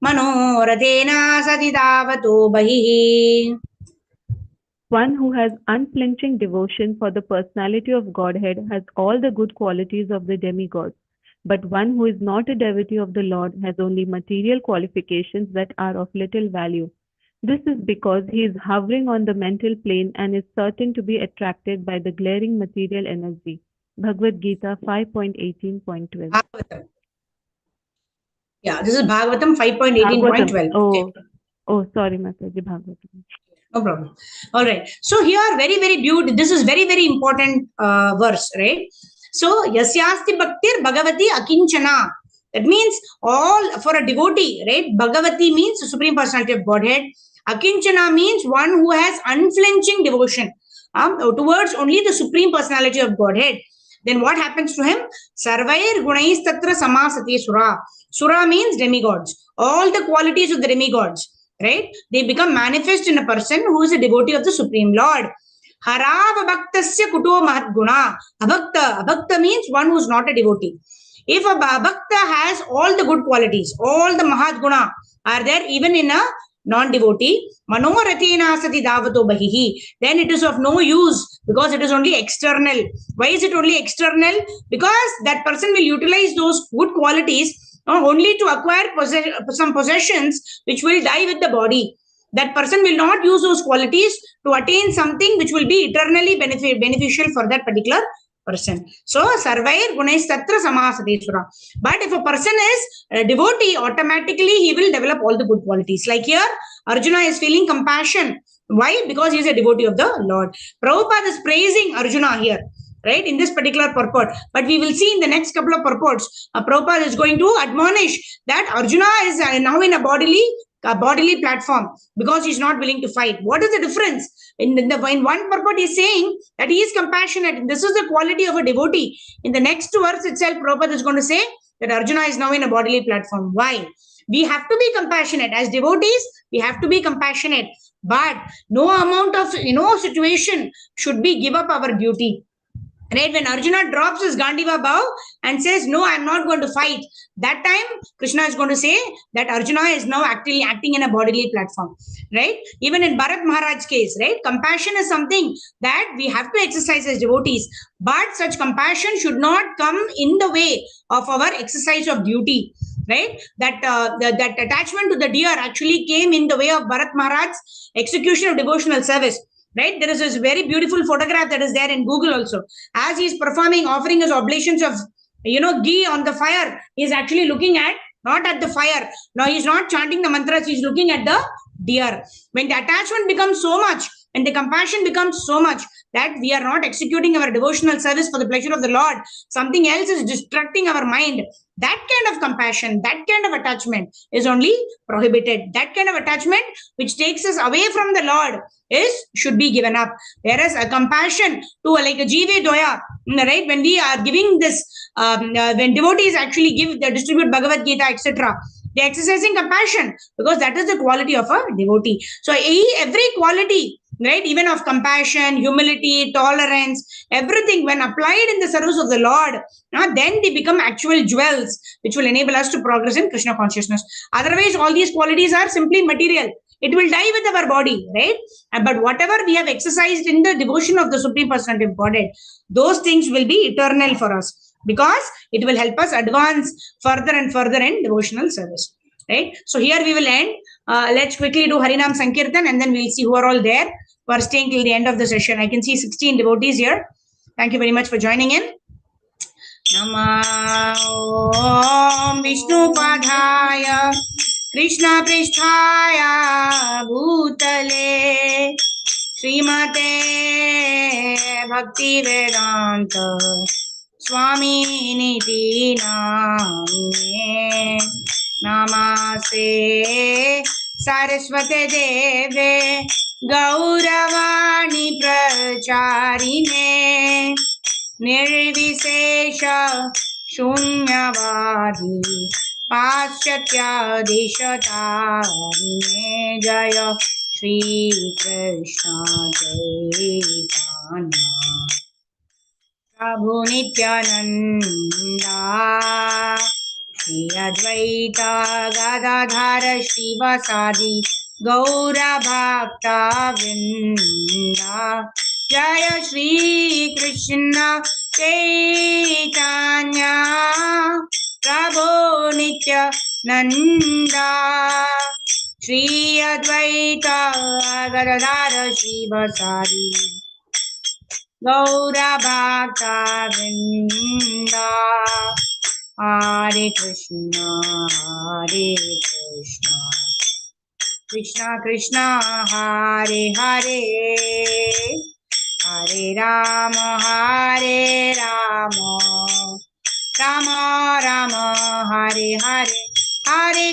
मनोरथेन सति धावतो बहिः. One who has unflinching devotion for the personality of Godhead has all the good qualities of the demigods. But one who is not a devotee of the Lord has only material qualifications that are of little value. This is because he is hovering on the mental plane and is certain to be attracted by the glaring material energy. Bhagavad Gita 5.18.12. Bhagavatam. Yeah, this is Bhagavatam 5.18.12. Oh, sorry, Mataji, Bhagavatam. No problem. All right. So here, very, very beautiful. This is very, very important verse, right? So, Yasyasti Bhaktir Bhagavati Akinchana. That means all for a devotee, right? Bhagavati means the Supreme Personality of Godhead. Akinchana means one who has unflinching devotion towards only the Supreme Personality of Godhead. Then what happens to him? Sarvair Gunais Tatra Samasati Sura. Sura means demigods. All the qualities of the demigods, right? They become manifest in a person who is a devotee of the Supreme Lord. Harav bhaktasya kuto mahadguna. Abhakta. Abhakta means one who is not a devotee. If a bhakta has all the good qualities, all the mahadguna are there even in a non-devotee, manorathena sati davato bahihi, then it is of no use because it is only external. Why is it only external? Because that person will utilize those good qualities only to acquire some possessions which will die with the body. That person will not use those qualities to attain something which will be eternally beneficial for that particular person. So, sarvair gunais tatra samasate sura. But if a person is a devotee, automatically he will develop all the good qualities. Like here, Arjuna is feeling compassion. Why? Because he is a devotee of the Lord. Prabhupada is praising Arjuna here, right, in this particular purport. But we will see in the next couple of purports, Prabhupada is going to admonish that Arjuna is now in a bodily platform because he is not willing to fight. What is the difference? In one purport, he is saying that he is compassionate. And this is the quality of a devotee. In the next verse itself, Prabhupada is going to say that Arjuna is now in a bodily platform. Why? We have to be compassionate. As devotees, we have to be compassionate. But no amount of situation should be give up our duty. Right? When Arjuna drops his Gandiva bow and says, no, I'm not going to fight, that time Krishna is going to say that Arjuna is now actually acting in a bodily platform. Right? Even in Bharat Maharaj's case, right? Compassion is something that we have to exercise as devotees. But such compassion should not come in the way of our exercise of duty. Right? That attachment to the deer actually came in the way of Bharat Maharaj's execution of devotional service. Right? There is this very beautiful photograph that is there in Google also. As he is performing, offering his oblations of, ghee on the fire, he is actually looking at, not at the fire. Now, he is not chanting the mantras, he is looking at the deer. When the attachment becomes so much When the compassion becomes so much that we are not executing our devotional service for the pleasure of the Lord, something else is distracting our mind, that kind of compassion, that kind of attachment is only prohibited. That kind of attachment which takes us away from the Lord should be given up. Whereas a compassion to like a jive doya, right? When we are giving this, when devotees actually distribute Bhagavad Gita, etc., they're exercising compassion because that is the quality of a devotee. So every quality, right, even of compassion, humility, tolerance, everything when applied in the service of the Lord, then they become actual jewels which will enable us to progress in Krishna consciousness. Otherwise, all these qualities are simply material. It will die with our body, right? But whatever we have exercised in the devotion of the Supreme Personality of Godhead, those things will be eternal for us because it will help us advance further and further in devotional service, right? So here we will end. Let's quickly do Harinam Sankirtan and then we'll see who are all there who are staying till the end of the session. I can see 16 devotees here. Thank you very much for joining in. Namah Om Vishnu Padhaya Krishna Pristhaya Bhutale Srimate Bhakti Vedanta Swami Niti Namine Namaste Saraswate Deve Gauravani Pracharine निर्विशेष शून्यवादी पाश्चात्यादिशतारिणे जय श्री कृष्ण चैतन्य प्रभु नित्यानंदा श्री अद्वैत गदाधर शिवसादि गौरभक्ता वृंदा जय श्री कृष्ण चैतन्य प्रभु नित्यानंदा श्री अद्वैत गदाधर शिवसादि गौरभक्ता वृंदा हरे कृष्ण कृष्ण कृष्ण हरे हरे हरे राम राम राम हरे हरे हरे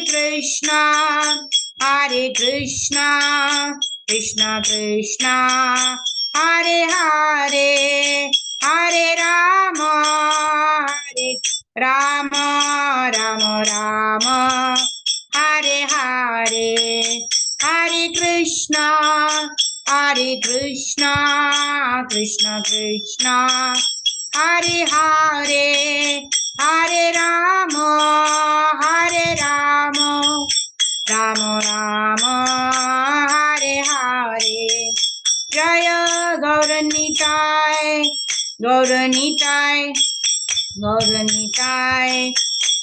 कृष्ण कृष्ण कृष्ण हरे हरे हरे राम राम हरे हरे हरे कृष्ण कृष्ण कृष्ण हरे हरे हरे राम राम हरे हरे जय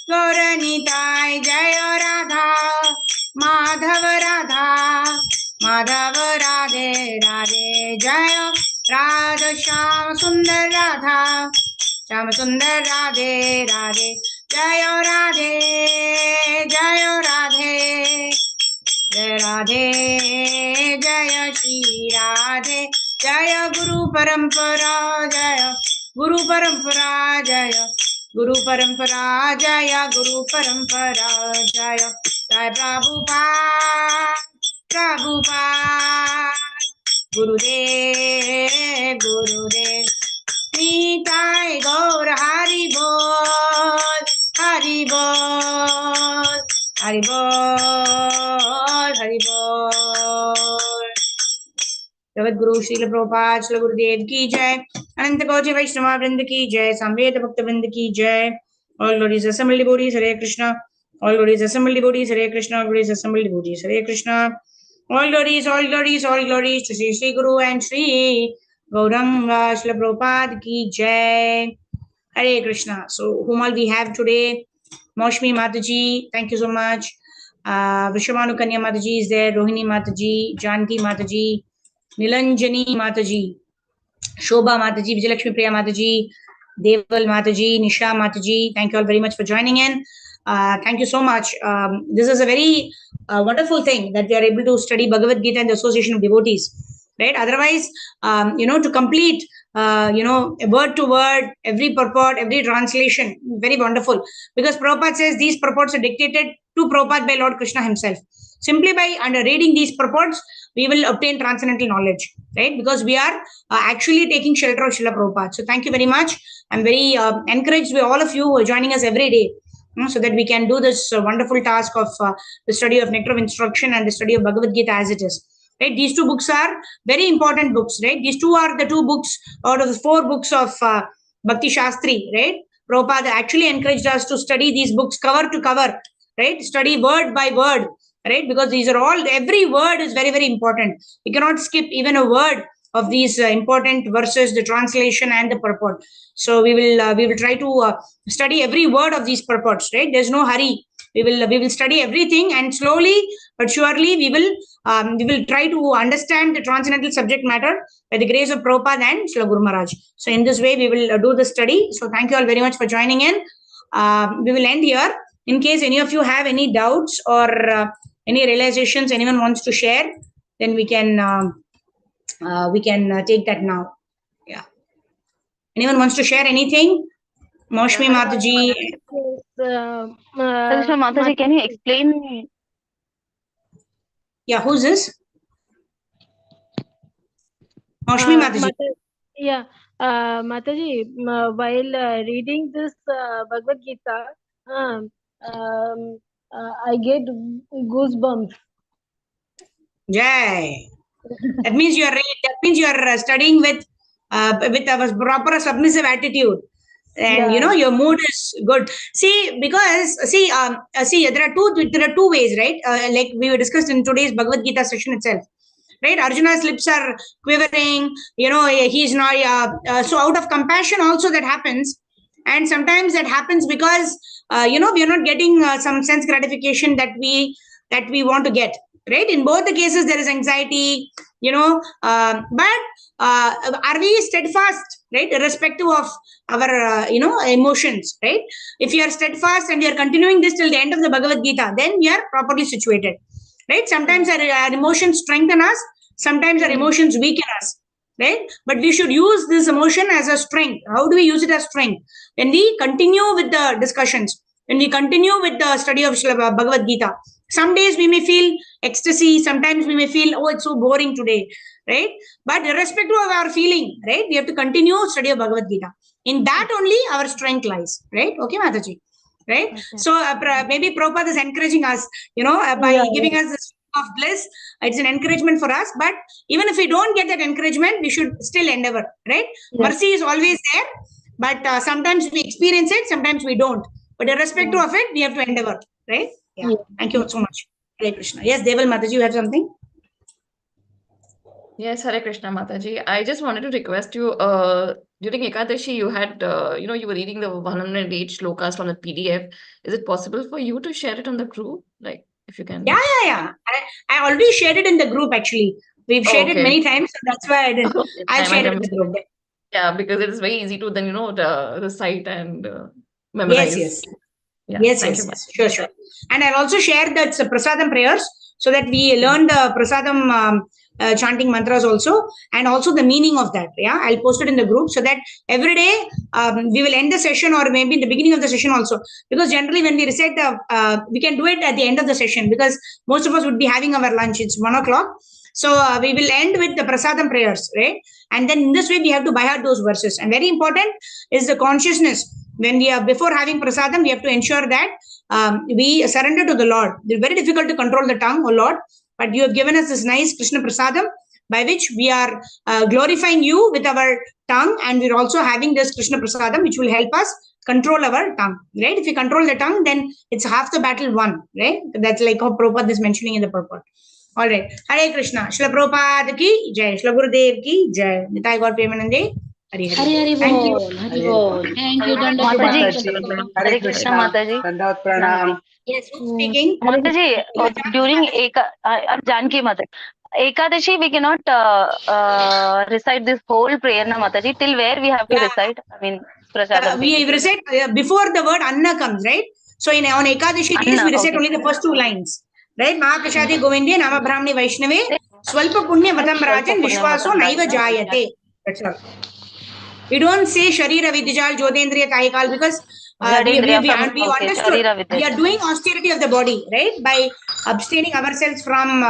गौरनीताय जय राधा माधव राधे राधे जय राधा श्याम सुंदर राधे राधे जय राधे जय राधे जय श्री राधे जय गुरु परंपरा जय गुरु परंपरा जय गुरु परंपरा जय गुरु परंपरा जय जय प्रभुपाद गुरुदेव निताय गौर हरि बोल हरि बोल हरि बोल हरि बोल। जगत गुरु श्रील प्रभुपाद श्री गुरुदेव की जय। अनंत कोटि वैष्णव वृंद की जय। संवेद भक्त वृंद की जय। All glories assembled devotees Hare Krishna. All glories assembled devotees Hare Krishna. All glories assembled devotees Hare Krishna. All glories to Sri Sri Guru and Sri Gauranga Srila Prabhupada ki jai. Hare Krishna. So whom all we have today? Moshmi Mataji, thank you so much. Vishamanu Kanya Mataji is there. Rohini Mataji, Janki Mataji, Nilanjani Mataji, Shobha Mataji, Vijayalakshmi Priya Mataji, Deval Mataji, Nisha Mataji. Thank you all very much for joining in. Thank you so much. This is a very wonderful thing that we are able to study Bhagavad Gita in the association of devotees. right? Otherwise, to complete, word to word, every purport, every translation, very wonderful. Because Prabhupada says these purports are dictated to Prabhupada by Lord Krishna himself. Simply by reading these purports, we will obtain transcendental knowledge, right? Because we are actually taking shelter of Srila Prabhupada. So thank you very much. I'm very encouraged by all of you who are joining us every day, so that we can do this wonderful task of the study of Nectar of Instruction and the study of Bhagavad Gita as it is. Right? These two books are very important books, right? These two are the two books out of the 4 books of Bhakti Shastri, right? Prabhupada actually encouraged us to study these books cover to cover, right? Study word by word, right? Because these are all, every word is very, very important. You cannot skip even a word of these important verses, the translation and the purport. So we will try to study every word of these purports, right? There's no hurry. We will study everything, and slowly but surely we will try to understand the transcendental subject matter by the grace of Prabhupada and Srila Guru Maharaj. So in this way we will do the study. So thank you all very much for joining in. We will end here. In case any of you have any doubts or any realizations anyone wants to share, then we can take that now. Yeah. Anyone wants to share anything? Moshmi Mataji. Krishna Mataji, can you explain? Yeah, who's this? Moshmi Mataji. Yeah, Mataji, while reading this Bhagavad Gita, I get goosebumps. Jai. That means you are studying with a proper submissive attitude, and your mood is good. See, because see, there are two ways, right? Like we were discussed in today's Bhagavad Gita session itself. Right, Arjuna's lips are quivering. He's not. So out of compassion, also that happens, and sometimes that happens because we are not getting some sense gratification that we want to get. Right, in both the cases there is anxiety. But are we steadfast? Right, irrespective of our emotions. Right, if you are steadfast and you are continuing this till the end of the Bhagavad Gita, then you are properly situated. Right, sometimes our emotions strengthen us, sometimes our emotions weaken us, right? But we should use this emotion as a strength. How do we use it as strength? When we continue with the discussions, when we continue with the study of Bhagavad Gita, some days we may feel ecstasy, sometimes we may feel, oh, it's so boring today, right? But irrespective of our feeling, right, we have to continue study of Bhagavad Gita. In that only our strength lies, right? Okay, Mataji. Right? Okay. So maybe Prabhupada is encouraging us, by giving us this of bliss. It's an encouragement for us. But even if we don't get that encouragement, we should still endeavor. Right? Yes. Mercy is always there, but sometimes we experience it, sometimes we don't. But irrespective of it, we have to endeavor. Right? Yeah. Thank you so much. Hare Krishna. Yes, Deval Mataji, you have something? Yes, Hare Krishna Mataji. I just wanted to request you, during Ekadashi, you had, you were reading the 108 shlokas from the PDF. Is it possible for you to share it on the group? Like, if you can. Yeah. I already shared it in the group, actually. We've shared it many times, so that's why I didn't. I'll share it in the group. Yeah, because it is very easy to then, recite and memorize. Yes. Yeah, yes. Sure. And I'll also share that Prasadam prayers so that we learn the Prasadam chanting mantras also, and also the meaning of that. Yeah, I'll post it in the group so that every day we will end the session, or maybe in the beginning of the session also, because generally when we recite we can do it at the end of the session, because most of us would be having our lunch. It's 1 o'clock. So we will end with the Prasadam prayers, right? And then in this way we have to by heart those verses. And very important is the consciousness. When we are before having Prasadam, we have to ensure that we surrender to the Lord. It's very difficult to control the tongue, oh Lord, but you have given us this nice Krishna Prasadam by which we are glorifying you with our tongue, and we're also having this Krishna Prasadam which will help us control our tongue, right? If we control the tongue, then it's half the battle won, right? That's like how Prabhupada is mentioning in the purport. All right. Hare Krishna. Srila Prabhupada ki jai. Srila Gurudev ki jai. Nitai Gaur Premanande. Hari. Thank you. Thank you, Mataji. Hare Krishna Mataji. Dandavat pranam. Yes, who's speaking? Mataji, during Janki Mataji. Ekadashi, we cannot recite this whole prayer, na Mataji. Till where we have to recite? I mean, Prasadam. We recite before the word Anna comes, right? So on Ekadashi days, we recite only the first 2 lines. Right? Mahaprasadi Govinde Nama Brahmani Vaishnave Swalpa punya matam rajan vishwaso naiva jayate. That's all. We don't say Sharira Vidyajal Jodendriya Taikal because we understood we are doing austerity of the body, right? By abstaining ourselves from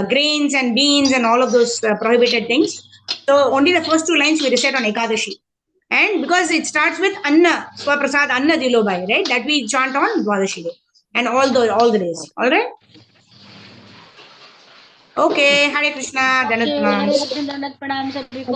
grains and beans and all of those prohibited things. So only the first two lines we recite on Ekadashi. And because it starts with Anna, Swaprasad Anna Dilobai, right? That we chant on Dwadashi day and all the days. All right? Okay, Hare Krishna, Danat Pranams. Danat Pranam sabhi ko.